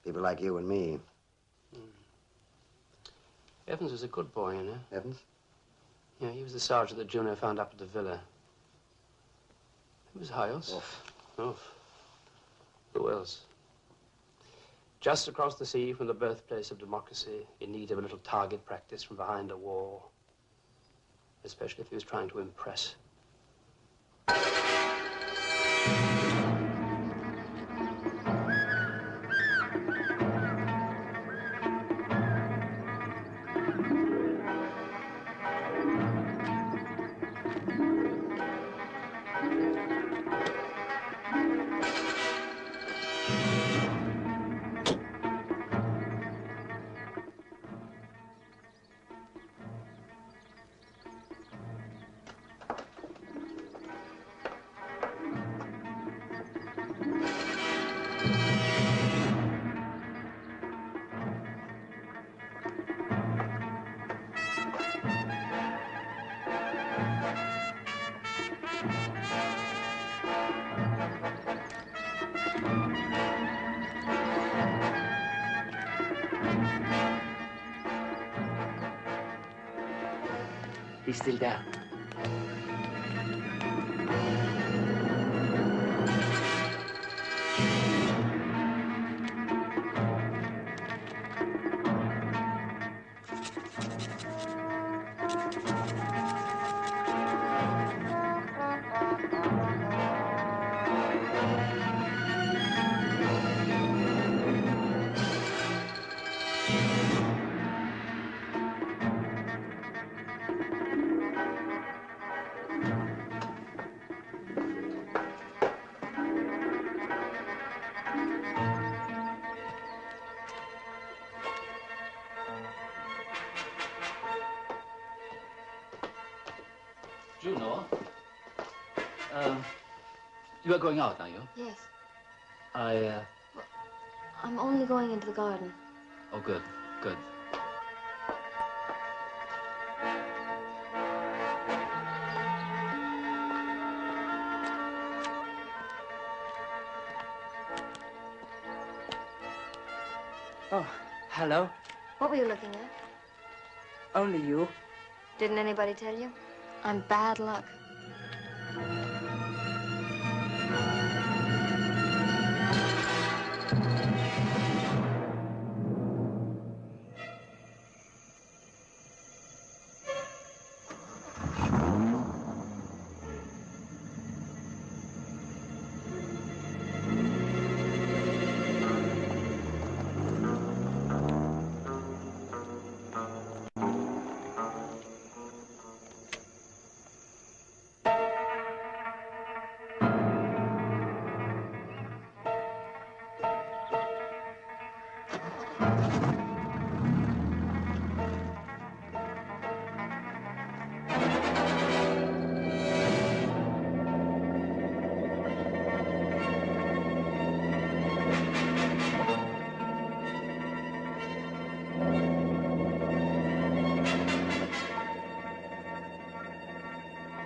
People like you and me. Evans was a good boy, you know. Evans? Yeah, he was the sergeant that Juno found up at the villa. It was Chios. Oof. Who else? Just across the sea from the birthplace of democracy, in need of a little target practice from behind a wall. Especially if he was trying to impress. He's still there. Juno, you are going out, are you? Yes. I'm only going into the garden. Oh, good, good. Oh, hello. What were you looking at? Only you. Didn't anybody tell you? I'm bad luck.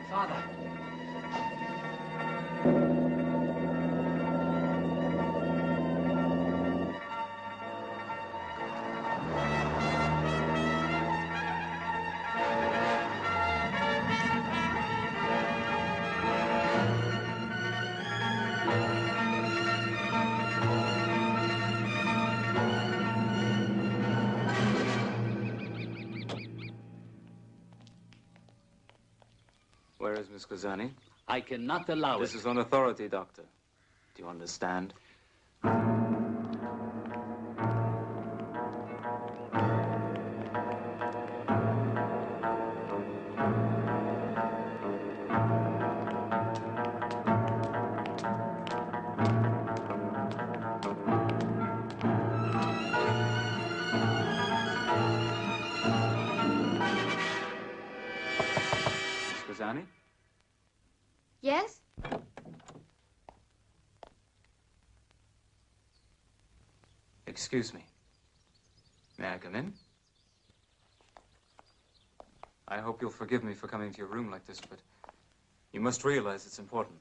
Father. Where is Miss Kazani? I cannot allow This it. is on authority, Doctor. Do you understand? Miss Kazani? Yes? Excuse me. May I come in? I hope you'll forgive me for coming to your room like this, but you must realize it's important.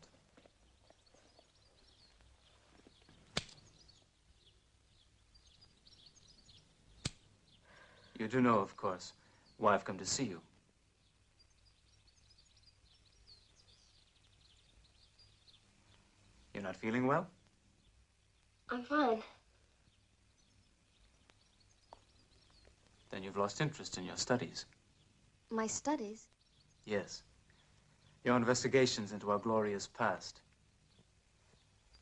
You do know, of course, why I've come to see you. You're not feeling well? I'm fine. Then you've lost interest in your studies. My studies? Yes. Your investigations into our glorious past.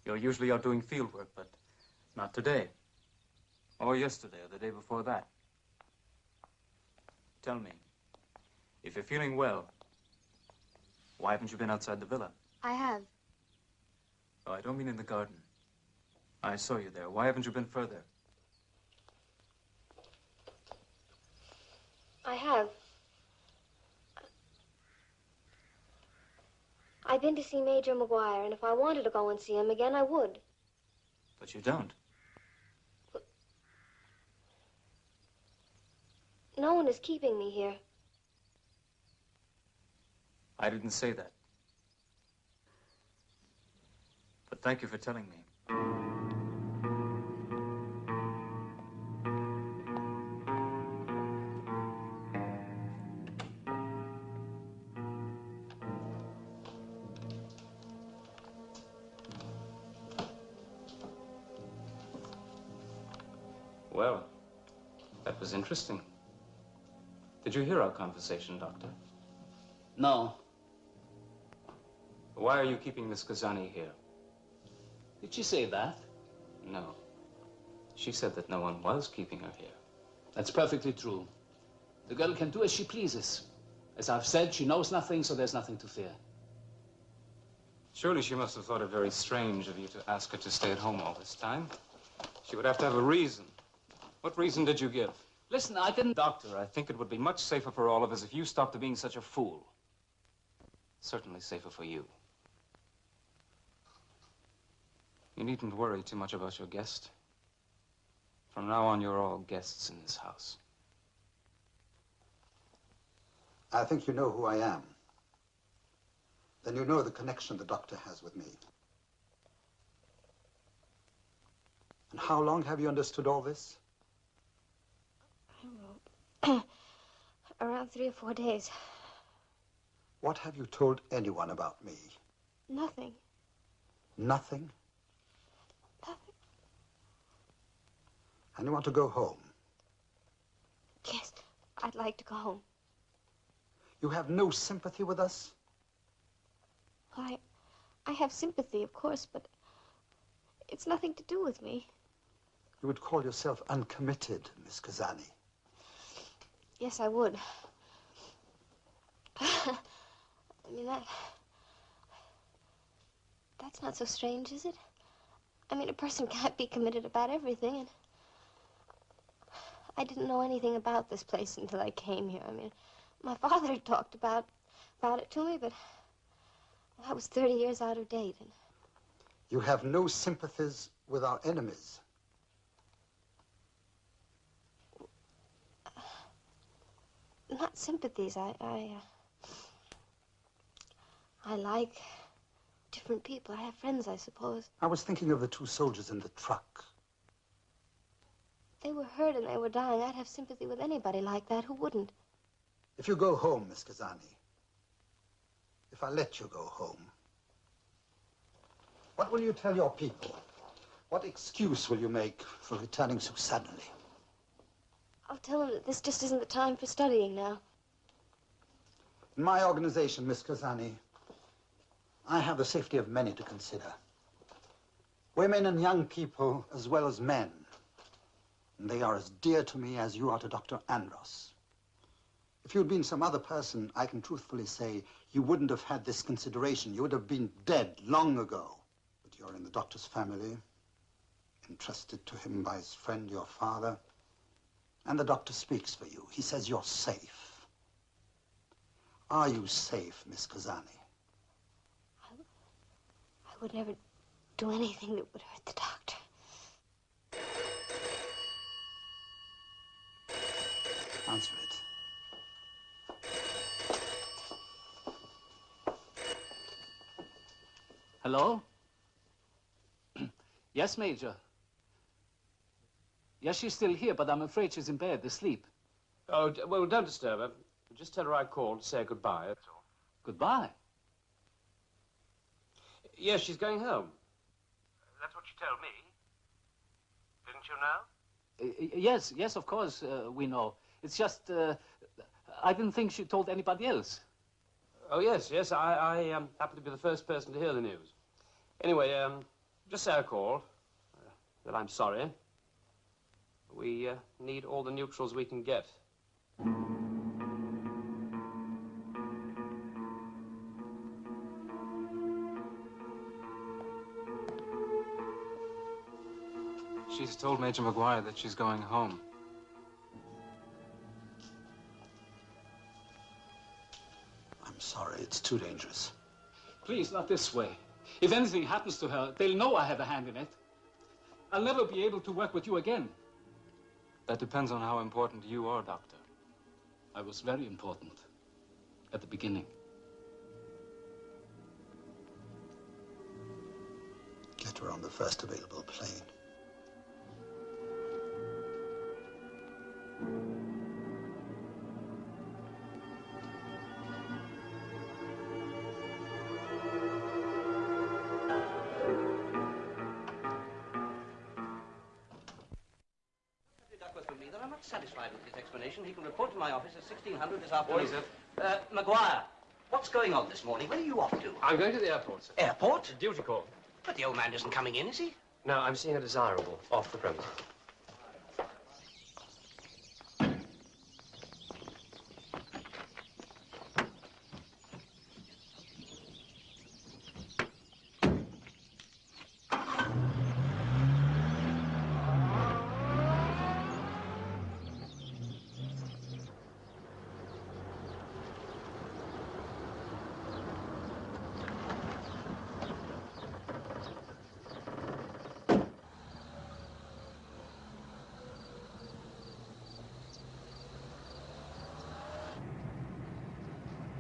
You're usually out doing field work, but not today. Or yesterday, or the day before that. Tell me, if you're feeling well, why haven't you been outside the villa? I have. Oh, I don't mean in the garden. I saw you there. Why haven't you been further? I have. I've been to see Major McGuire, and if I wanted to go and see him again, I would. But you don't. No one is keeping me here. I didn't say that. But thank you for telling me. Well, that was interesting. Did you hear our conversation, Doctor? No. Why are you keeping Miss Kazani here? Did she say that? No. She said that no one was keeping her here. That's perfectly true. The girl can do as she pleases. As I've said, she knows nothing, so there's nothing to fear. Surely she must have thought it very strange of you to ask her to stay at home all this time. She would have to have a reason. What reason did you give? Listen, I didn't... Doctor, I think it would be much safer for all of us if you stopped being such a fool. Certainly safer for you. You needn't worry too much about your guest. From now on, you're all guests in this house. I think you know who I am. Then you know the connection the doctor has with me. And how long have you understood all this? I don't know. Around 3 or 4 days. What have you told anyone about me? Nothing. Nothing? Nothing. And you want to go home? Yes, I'd like to go home. You have no sympathy with us? I have sympathy, of course, but it's nothing to do with me. You would call yourself uncommitted, Miss Kazani. Yes, I would. I mean, that's not so strange, is it? I mean, a person can't be committed about everything, and I didn't know anything about this place until I came here. I mean, my father talked about it to me, but I was 30 years out of date. And You have no sympathies with our enemies. not sympathies. I like different people. I have friends, I suppose. I was thinking of the 2 soldiers in the truck. They were hurt and they were dying. I'd have sympathy with anybody like that. Who wouldn't? If you go home, Miss Kazani, if I let you go home, what will you tell your people? What excuse will you make for returning so suddenly? I'll tell them that this just isn't the time for studying now. In my organization, Miss Kazani, I have the safety of many to consider. Women and young people, as well as men. And they are as dear to me as you are to Dr. Andros. If you'd been some other person, I can truthfully say you wouldn't have had this consideration. You would have been dead long ago. But you're in the doctor's family, entrusted to him by his friend, your father. And the doctor speaks for you. He says you're safe. Are you safe, Miss Kazani? I would never do anything that would hurt the doctor. Answer it. Hello? Yes, Major. Yes, she's still here, but I'm afraid she's in bed, asleep. Oh, well, don't disturb her. Just tell her I called to say goodbye, that's all. Goodbye? Yes, she's going home. That's what you told me. Didn't you know? Yes, of course, we know. It's just, I didn't think she told anybody else. Oh, yes, I happen to be the first person to hear the news. Anyway, just say I called, that I'm sorry. We need all the neutrals we can get. She's told Major McGuire that she's going home. I'm sorry, it's too dangerous. Please, not this way. If anything happens to her, they'll know I have a hand in it. I'll never be able to work with you again. That depends on how important you are, Doctor. I was very important at the beginning. Get her on the first available plane. me that I'm not satisfied with his explanation. He can report to my office at 1600 this afternoon. Morning, sir. Maguire, what's going on this morning? Where are you off to? I'm going to the airport, sir. Airport? A duty call. But the old man isn't coming in, is he? No, I'm seeing a desirable off the premises.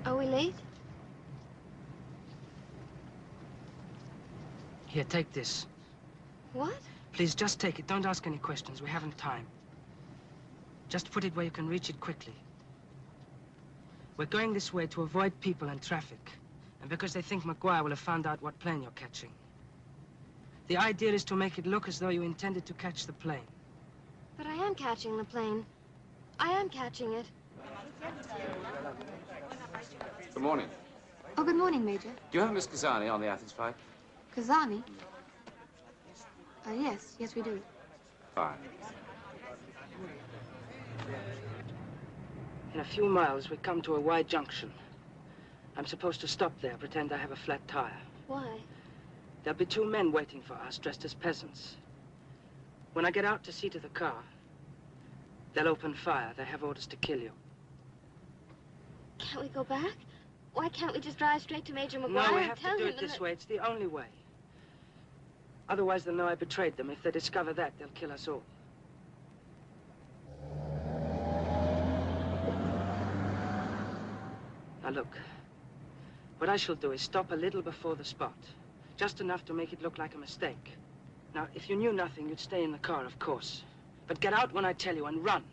Are we late? Here, take this. What? Please, just take it. Don't ask any questions. We haven't time. Just put it where you can reach it quickly. We're going this way to avoid people and traffic. And because they think Maguire will have found out what plane you're catching. The idea is to make it look as though you intended to catch the plane. But I am catching the plane. I am catching it. Good morning. Oh, good morning, Major. Do you have Miss Kazani on the Athens flight? Kazani? Yes, we do. Fine. In a few miles, we come to a wide junction. I'm supposed to stop there, pretend I have a flat tire. Why? There'll be 2 men waiting for us, dressed as peasants. When I get out to see to the car, they'll open fire. They have orders to kill you. Can't we go back? Why can't we just drive straight to Major Maguire No, we and have tell to do him it this way. It's the only way. Otherwise, they'll know I betrayed them. If they discover that, they'll kill us all. Now, look. What I shall do is stop a little before the spot. Just enough to make it look like a mistake. Now, if you knew nothing, you'd stay in the car, of course. But get out when I tell you and run,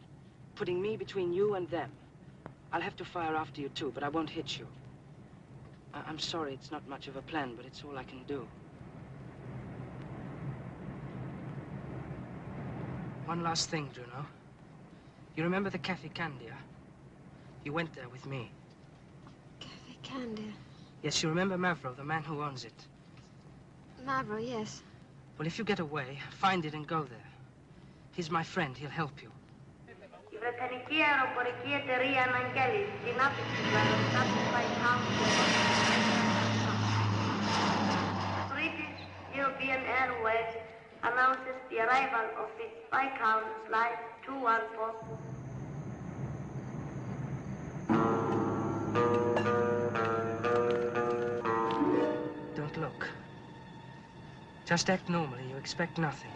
putting me between you and them. I'll have to fire after you, too, but I won't hit you. I'm sorry, it's not much of a plan, but it's all I can do. One last thing, Bruno. You remember the Cafe Candia? You went there with me. Cafe Candia? Yes, you remember Mavro, the man who owns it? Mavro, yes. Well, if you get away, find it and go there. He's my friend. He'll help you. Η Βρετανική αεροπορική εταιρεία αναγγέλει την άφηξη του αεροσκάφου Baikal. British European Airways announces the arrival of its Baikal Flight 214. Don't look. Just act normally. You expect nothing.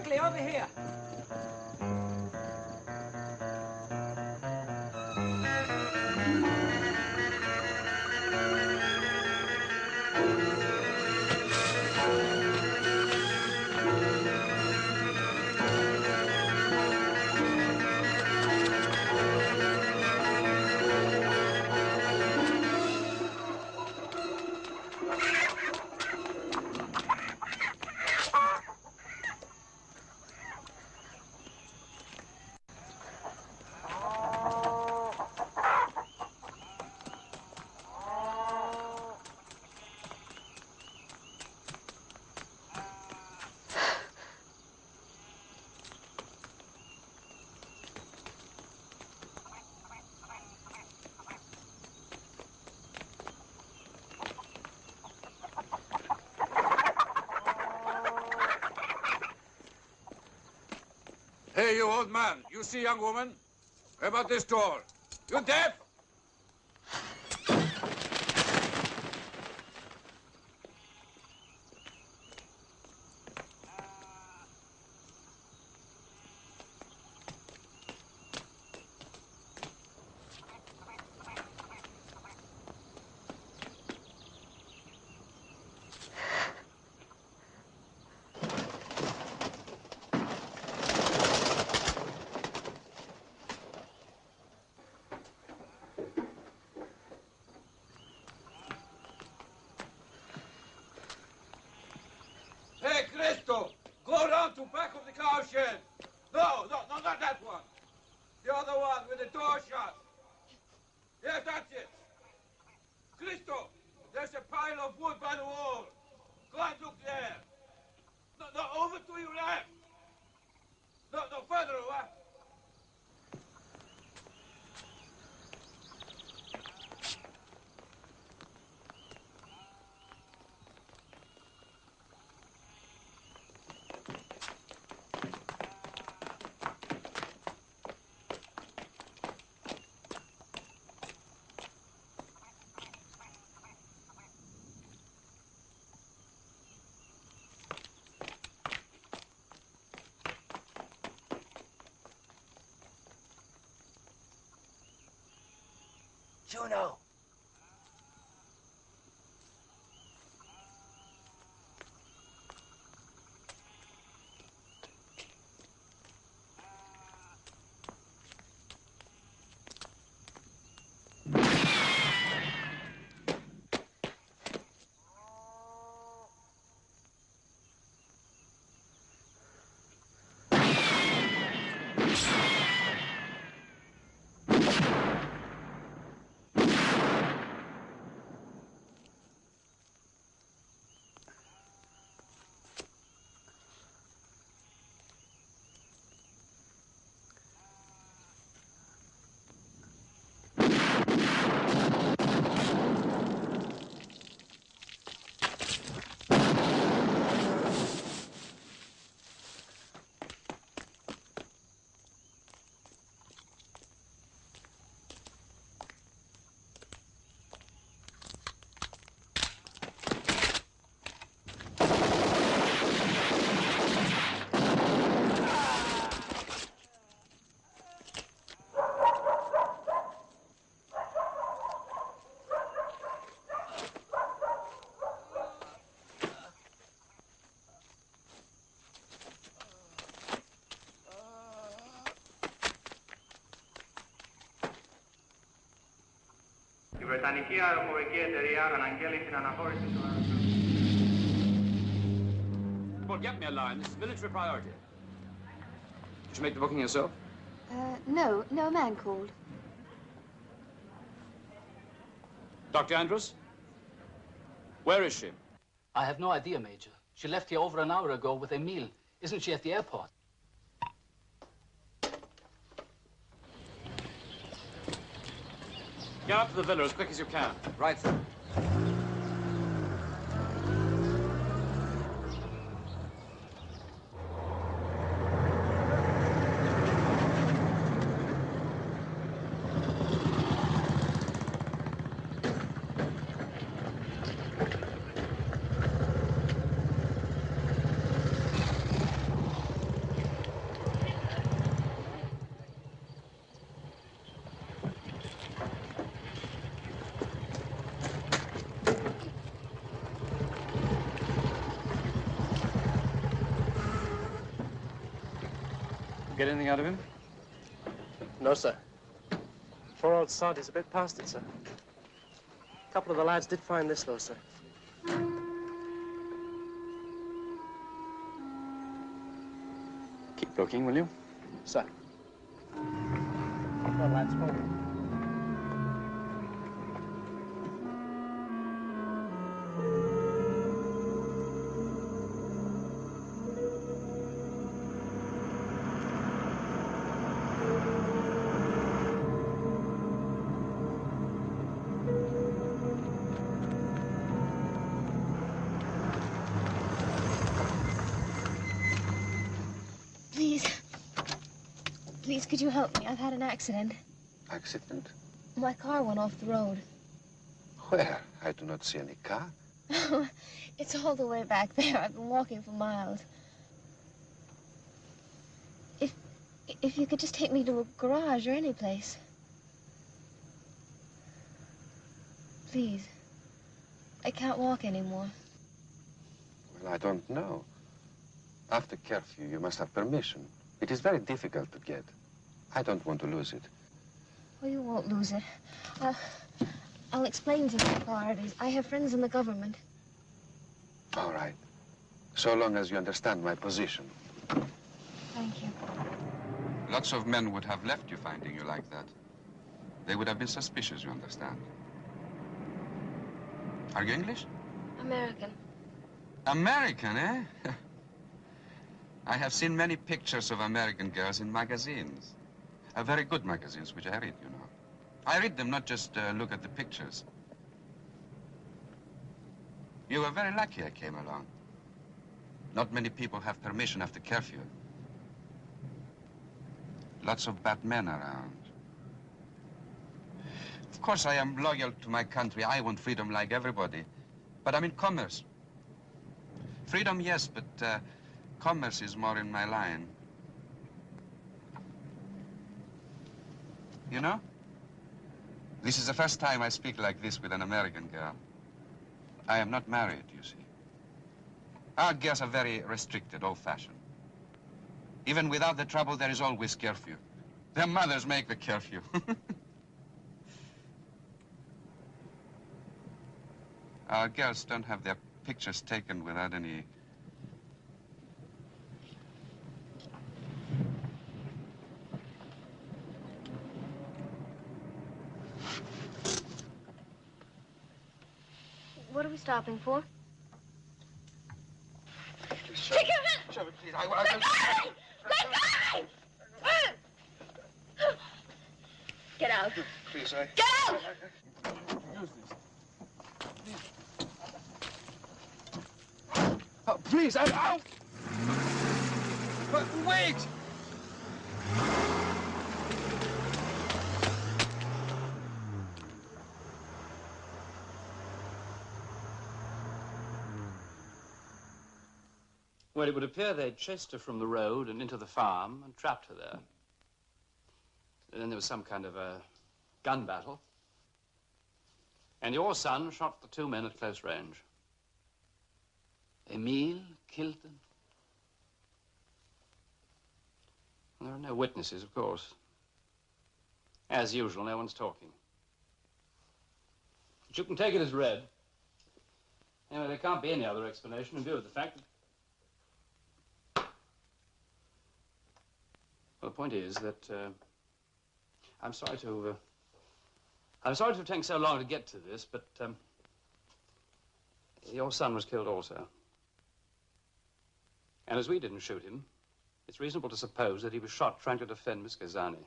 Quickly, over here. Hey, you old man. You see young woman? About this door. You deaf? Hey, Cristo! Go around to back of the cow shed. No, not that one. The other one with the door shut. Yeah, that's it. Cristo, there's a pile of wood by the wall. Go and look there. No, over to your left. No, further away. Juno. Η Βρετανική αεροπορική εταιρεία αναγγέλει την αναχώρηση του αεροπλάνου. Well, get me a line. This is military priority. Did you make the booking yourself? No, a man called. Dr. Andrews? Where is she? I have no idea, Major. She left here over an hour ago with Emile. Isn't she at the airport? Get up to the villa as quick as you can. Right, sir. Get anything out of him? No, sir. Poor old sod, he's a bit past it, sir. A couple of the lads did find this, though, sir. Keep looking, will you? Sir. The lads home. Please, could you help me? I've had an accident. Accident? My car went off the road. Where? I do not see any car. It's all the way back there. I've been walking for miles. If you could just take me to a garage or any place. Please. I can't walk anymore. Well, I don't know. After curfew, you must have permission. It is very difficult to get. I don't want to lose it. Oh, you won't lose it. I'll explain to the authorities. I have friends in the government. All right. So long as you understand my position. Thank you. Lots of men would have left you finding you like that. They would have been suspicious, you understand. Are you English? American. American, eh? I have seen many pictures of American girls in magazines. Very good magazines, which I read, you know. I read them, not just look at the pictures. You were very lucky I came along. Not many people have permission after curfew. Lots of bad men around. Of course, I am loyal to my country. I want freedom like everybody. But I'm in commerce. Freedom, yes, but commerce is more in my line. You know, this is the first time I speak like this with an American girl. I am not married, you see. Our girls are very restricted, old-fashioned. Even without the trouble, there is always curfew. Their mothers make the curfew. Our girls don't have their pictures taken without any... What are we stopping for? Take your hand! Shove it, please. I will... Let go! Get out. Please, I... Get out! Use this. Oh, please, Ow! But wait! Well, it would appear they'd chased her from the road and into the farm and trapped her there. And then there was some kind of a gun battle. And your son shot the two men at close range. Emile killed them? There are no witnesses, of course. As usual, no one's talking. But you can take it as read. Anyway, there can't be any other explanation in view of the fact that... Well, the point is that I'm sorry to have taken so long to get to this, but your son was killed also. And as we didn't shoot him, it's reasonable to suppose that he was shot trying to defend Miss Gazani.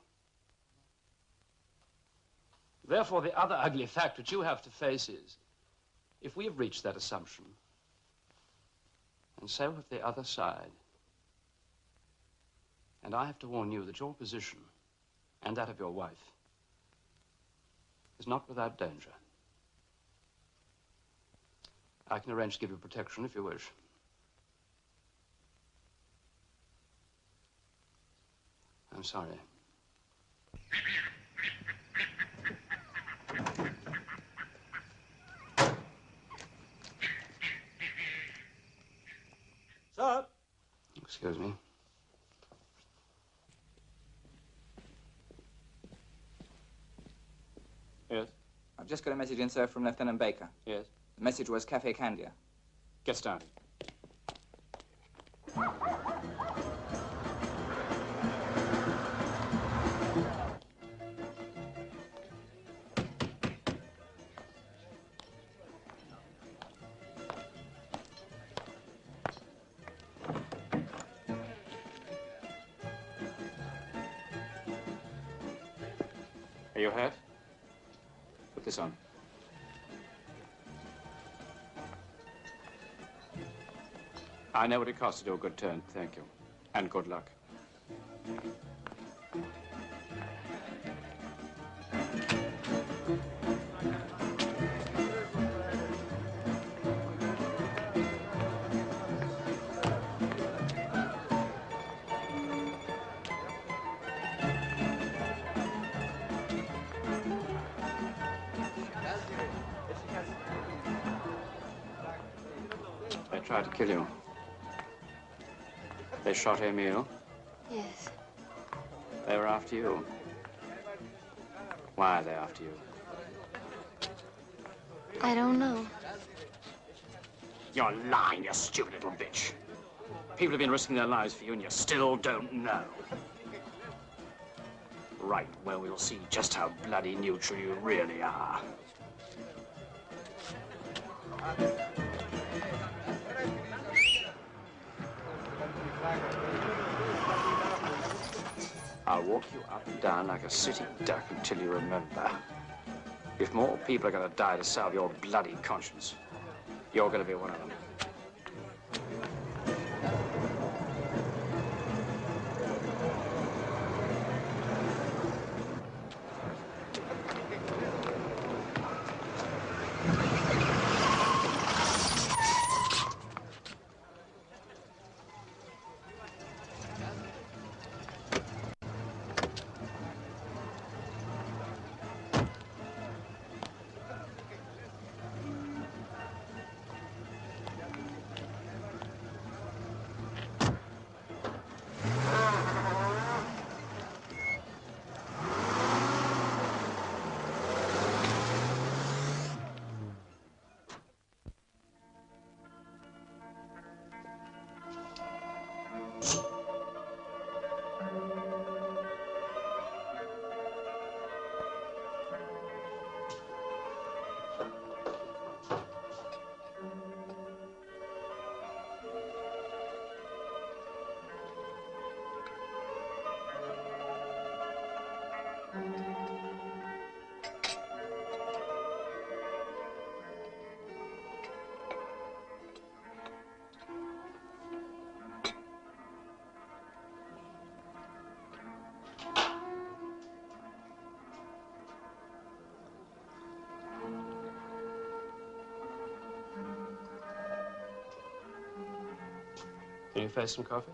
Therefore, the other ugly fact which you have to face is, if we have reached that assumption, and so have the other side, and I have to warn you that your position, and that of your wife, is not without danger. I can arrange to give you protection if you wish. I'm sorry. Sir? Excuse me. just got a message in, sir, from Lieutenant Baker. Yes? The message was Cafe Candia. Get started. Are you hurt? Put this on. I know what it costs to do a good turn, thank you. And good luck. They tried to kill you. They shot Emile. Yes. They were after you. Why are they after you? I don't know. You're lying, you stupid little bitch. People have been risking their lives for you and you still don't know. Right, well, we'll see just how bloody neutral you really are. I'll walk you up and down like a sitting duck until you remember. If more people are going to die to salve your bloody conscience, you're going to be one of them. Can you face some coffee?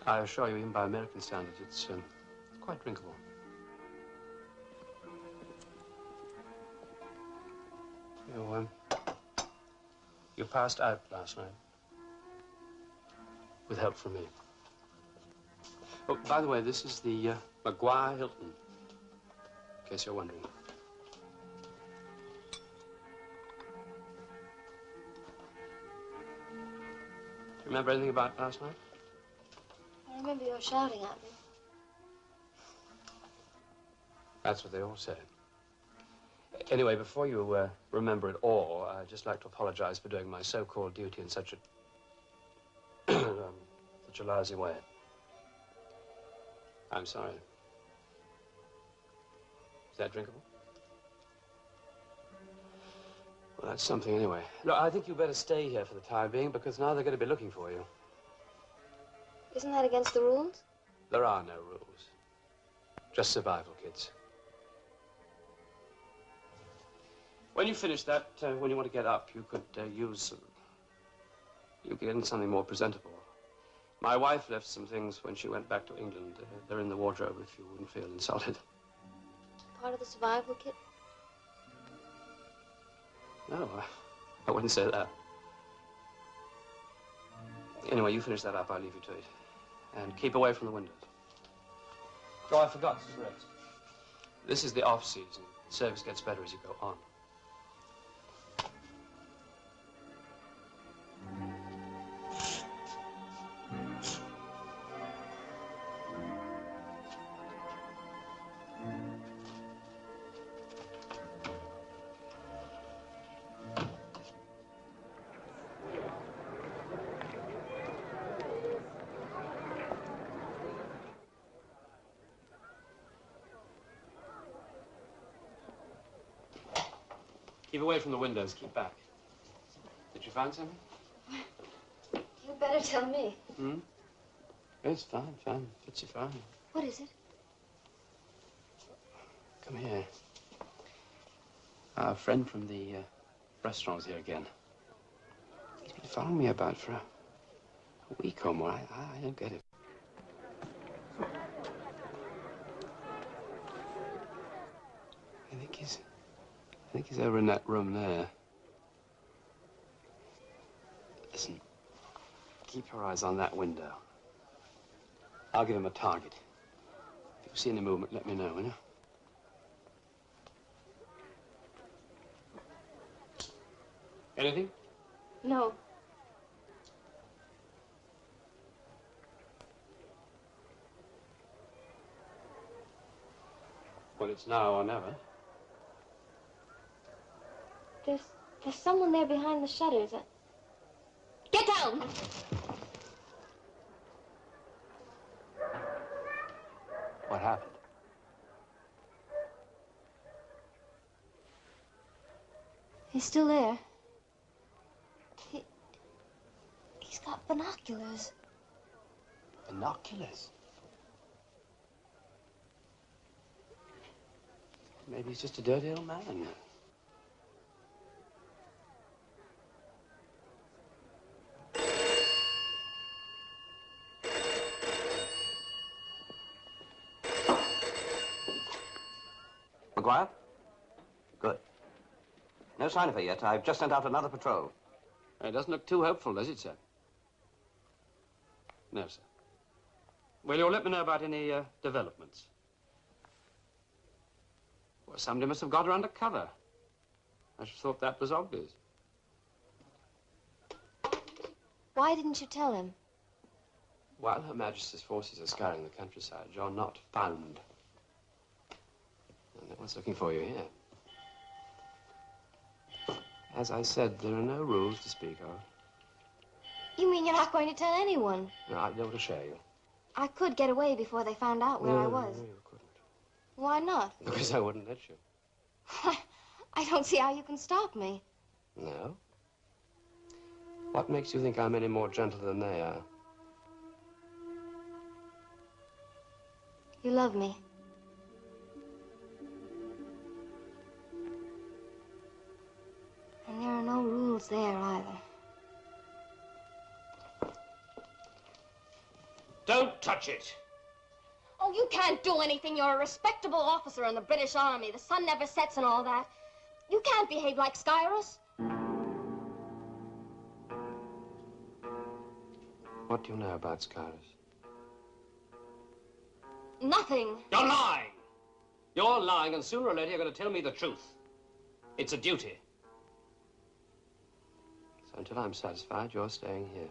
I assure you, even by American standards, it's quite drinkable. You passed out last night. With help from me. Oh, by the way, this is the Maguire Hilton, in case you're wondering. Remember anything about last night? I remember you shouting at me. That's what they all say. Anyway, before you remember it all, I'd just like to apologize for doing my so-called duty in such a such a lousy way. I'm sorry. Is that drinkable? Well, that's something anyway. Look, I think you better stay here for the time being, because now they're going to be looking for you. Isn't that against the rules? There are no rules. Just survival, kids. When you finish that, when you want to get up, you could use... you could get in something more presentable. My wife left some things when she went back to England. They're in the wardrobe if you wouldn't feel insulted. Part of the survival kit? No, I wouldn't say that. Anyway, you finish that up, I'll leave you to it. And keep away from the windows. Oh, I forgot, cigarettes. This is the off-season. The service gets better as you go on. Keep away from the windows. Keep back. Did you find something? You better tell me. Hmm? It's fine, fine. Fits you fine. What is it? Come here. Our friend from the restaurant's here again. He's been following me about for a week or more. I don't get it. I think he's over in that room there. Listen, keep your eyes on that window. I'll give him a target. If you see any movement, let me know, will you? Anything? No. Well, it's now or never. There's someone there behind the shutters. Get down! What happened? He's still there. He's got binoculars. Binoculars? Maybe he's just a dirty old man. McGuire? Good. No sign of her yet. I've just sent out another patrol. It doesn't look too hopeful, does it, sir? No, sir. Well, you'll let me know about any developments. Well, somebody must have got her under cover. I should have thought that was obvious. Why didn't you tell him? While Her Majesty's forces are scouring the countryside, you're not found. And no one's looking for you here. As I said, there are no rules to speak of. You mean you're not going to tell anyone? No, I'd be able to show you. I could get away before they found out where I was. No, you couldn't. Why not? Because I wouldn't let you. I don't see how you can stop me. No? What makes you think I'm any more gentle than they are? You love me. And there are no rules there either. Don't touch it. Oh, you can't do anything. You're a respectable officer in the British Army. The sun never sets and all that. You can't behave like Skyrus. What do you know about Skyrus? Nothing. You're lying. You're lying, and sooner or later you're going to tell me the truth. It's a duty. So until I'm satisfied, you're staying here.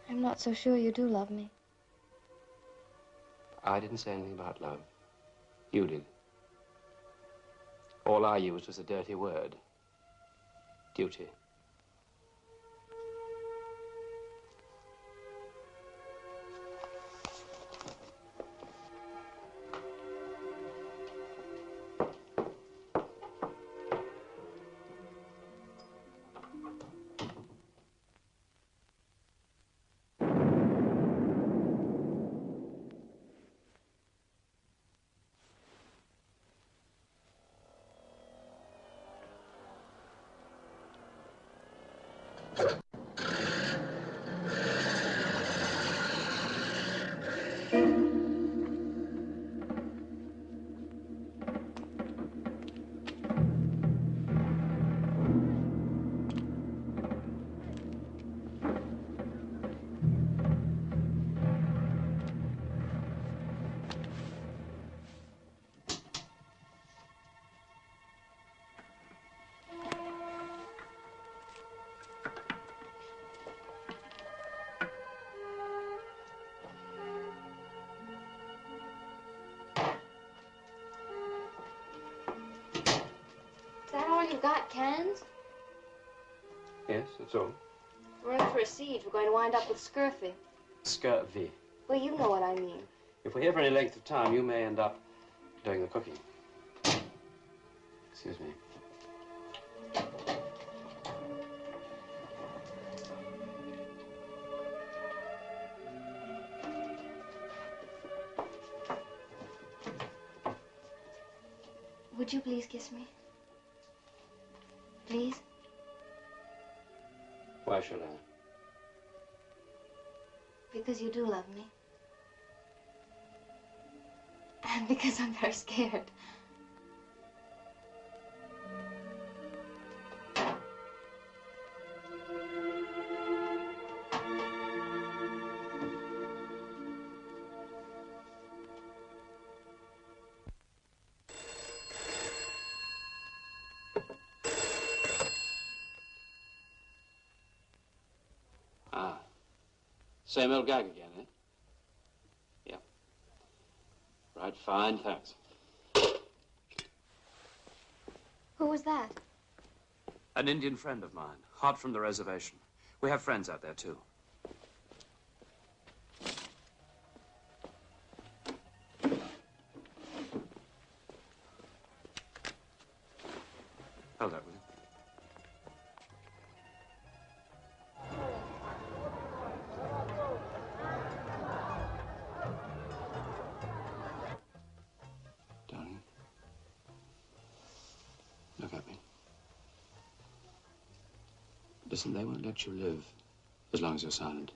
I'm not so sure you do love me. I didn't say anything about love. You did. All I used was a dirty word. Duty. forgot cans? Yes, that's all. We're in for a siege. We're going to wind up with scurvy. Scurvy. Well, you know what I mean. If we're here for any length of time, you may end up doing the cooking. Excuse me. Would you please kiss me? Please? Why should I? Because you do love me. And because I'm very scared. Ah. Same old gag again, eh? Yeah. Right, fine, thanks. Who was that? An Indian friend of mine, hot from the reservation. We have friends out there, too. Hold that, will you? Darling. Look at me. Listen, they won't let you live as long as you're silent.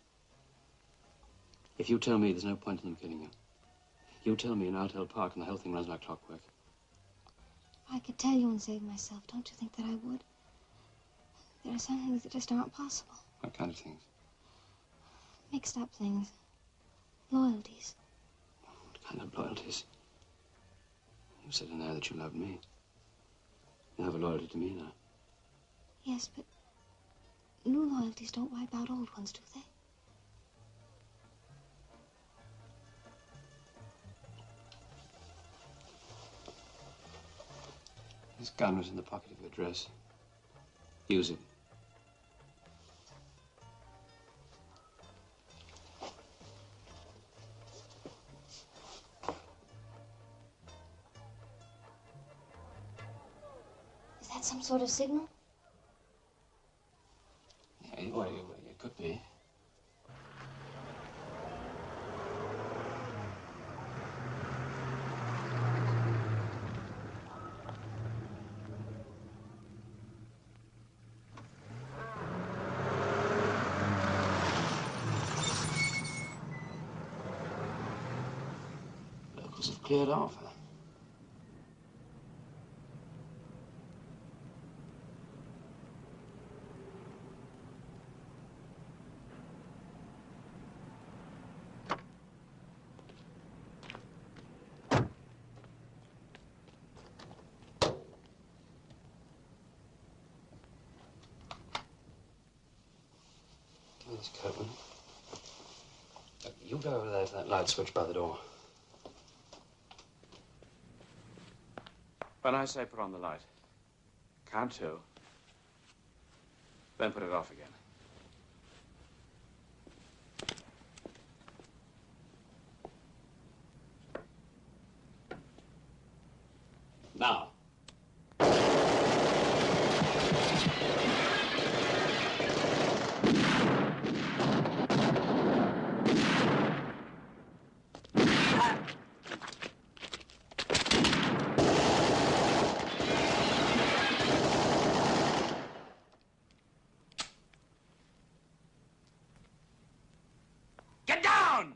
If you tell me there's no point in them killing you, you tell me, and I'll tell Park, and the whole thing runs like clockwork. If I could tell you and save myself, don't you think that I would? There are some things that just aren't possible. What kind of things? Mixed up things. Loyalties. What kind of loyalties? You said in there that you loved me. You have a loyalty to me now. Yes, but new loyalties don't wipe out old ones, do they? This gun was in the pocket of your dress. Use it. Is that some sort of signal? Yeah, well, it could be. Locals have cleared off, huh? This curtain. You go over there to that light switch by the door. When I say put on the light, count 2, then put it off again. Now. Get down!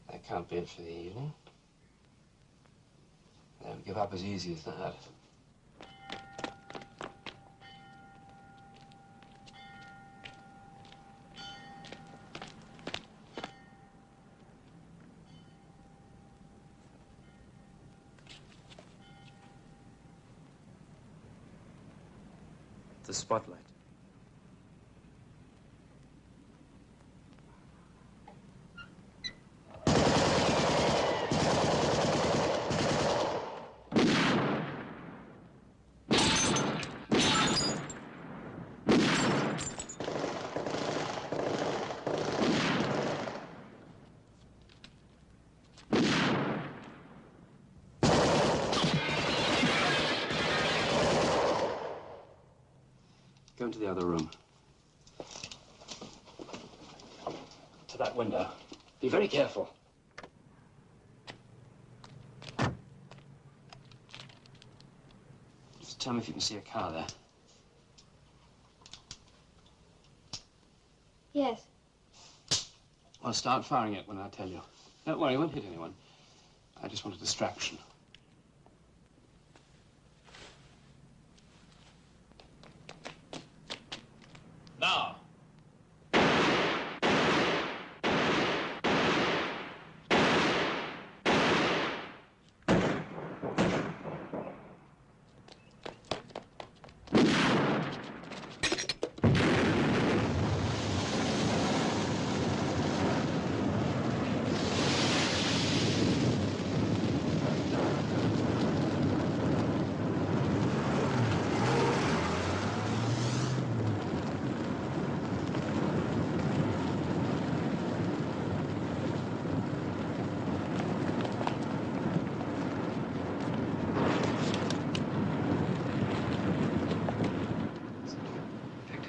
That can't be it for the evening. They don't give up as easy as that. the spotlight. Go into the other room. To that window. Be very careful. Just tell me if you can see a car there. Yes. Well, start firing it when I tell you. Don't worry, it won't hit anyone. I just want a distraction. Now.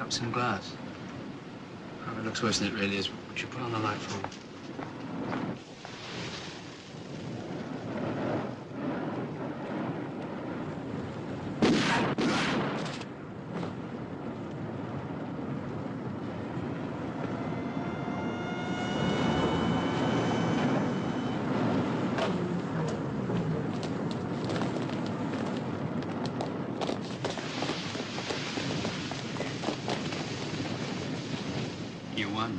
Some glass. Oh, it looks worse than it really is. Would you put on the light for me? You won.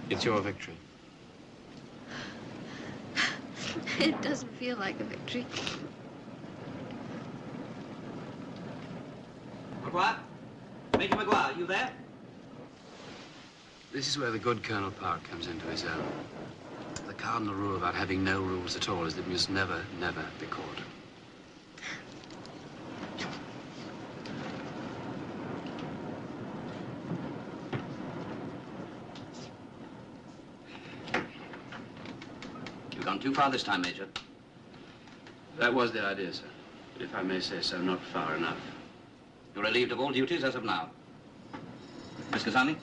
It's your victory. It doesn't feel like a victory. McGuire? Major McGuire, you there? This is where the good Colonel Park comes into his own. The cardinal rule about having no rules at all is that we must never, never be caught. You've gone too far this time, Major. That was the idea, sir. But if I may say so, not far enough. You're relieved of all duties as of now. Miss Kazani?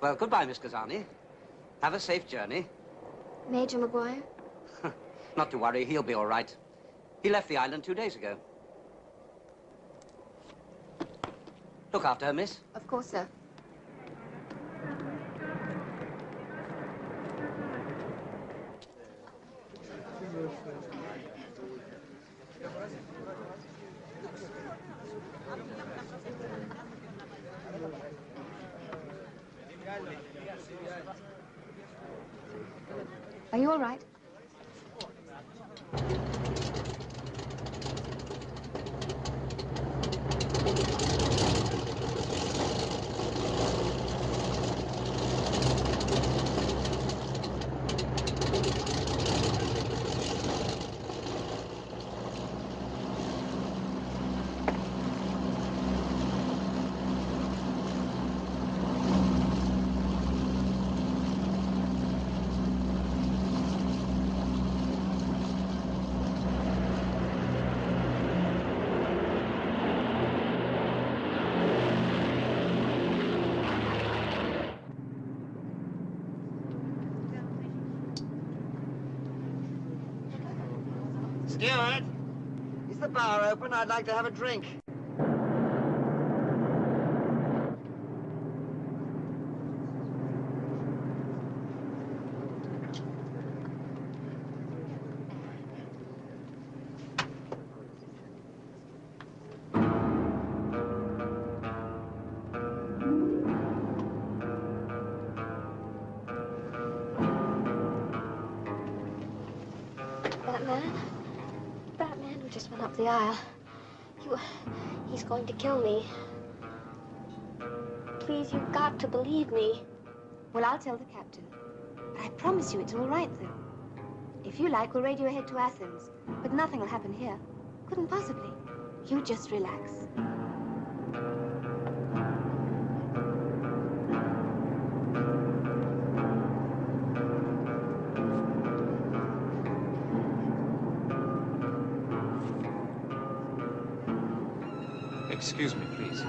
Well, goodbye, Miss Kazani. Have a safe journey. Major McGuire? Not to worry, he'll be all right. He left the island 2 days ago. Look after her, miss. Of course, sir. Are you all right? Steward, is the bar open? I'd like to have a drink. That man who just went up the aisle. He's going to kill me. Please, you've got to believe me. Well, I'll tell the captain. But I promise you it's all right, though. If you like, we'll radio ahead to Athens. But nothing will happen here. Couldn't possibly. You just relax. Excuse me, please.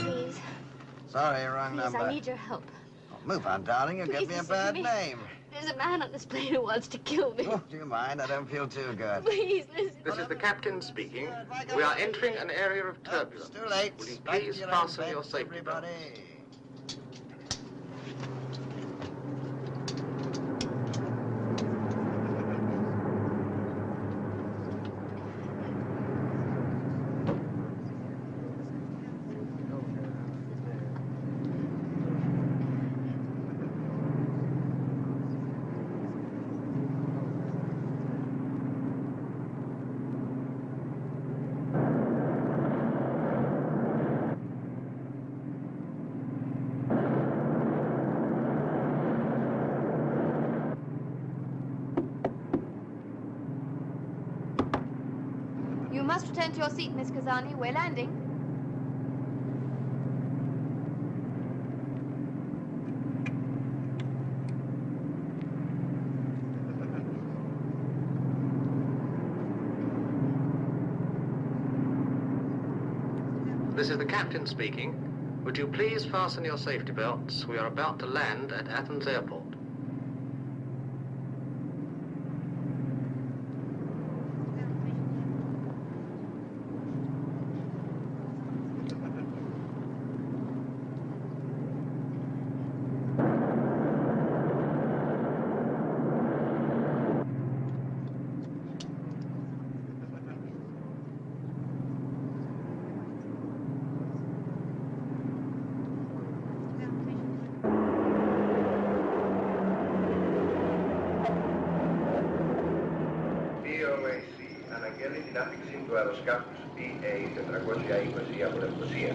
Please. Sorry, wrong Please, number. I need your help. Oh, move on, darling. You'll Please give me a listen to bad me. name. There's a man on this plane who wants to kill me. Oh, do you mind? I don't feel too good. Please, listen. This is the captain speaking. We are entering an area of turbulence. Too late. Will you Back to please your fasten own your beds, safety everybody. belts? You must return to your seat, Miss Kazani. We're landing. This is the captain speaking. Would you please fasten your safety belts? We are about to land at Athens Airport. Αναγγέλει την άφηξη του αεροσκάφους PA-420 από Λευκοσία.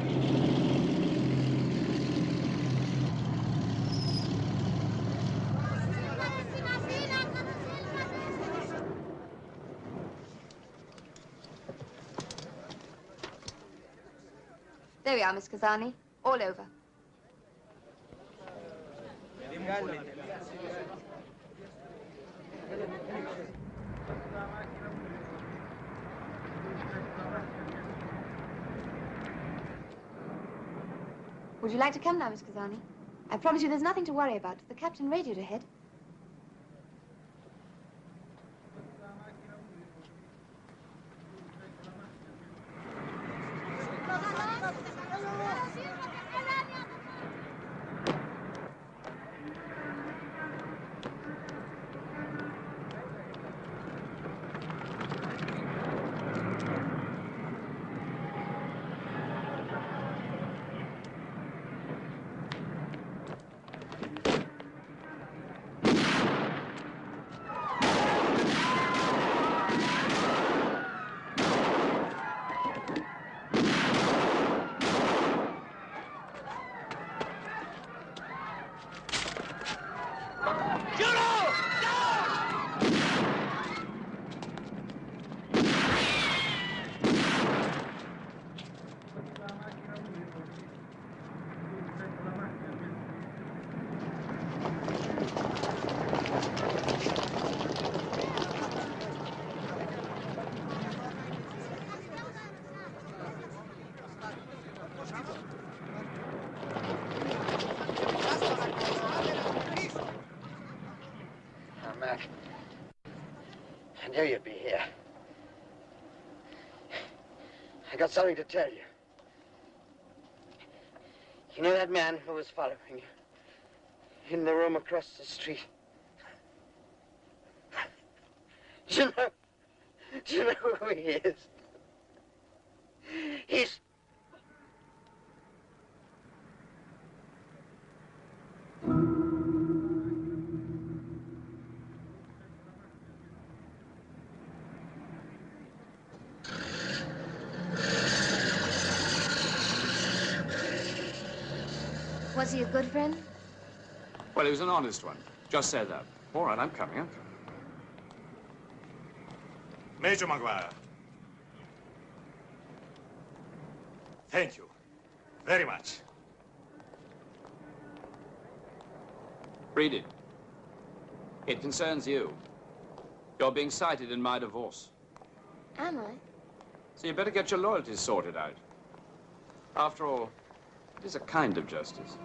There we are, Miss Kazani. All over. Would you like to come now, Miss Kazani? I promise you there's nothing to worry about. The captain radioed ahead. Mac. I knew you'd be here. I got something to tell you. You know that man who was following you? In the room across the street. Do you know who he is? He's... Was he a good friend? Well, he was an honest one. Just say that. All right, I'm coming, I'm coming. Major Maguire. Thank you. Very much. Read it. It concerns you. You're being cited in my divorce. Am I? So you better get your loyalties sorted out. After all, it is a kind of justice.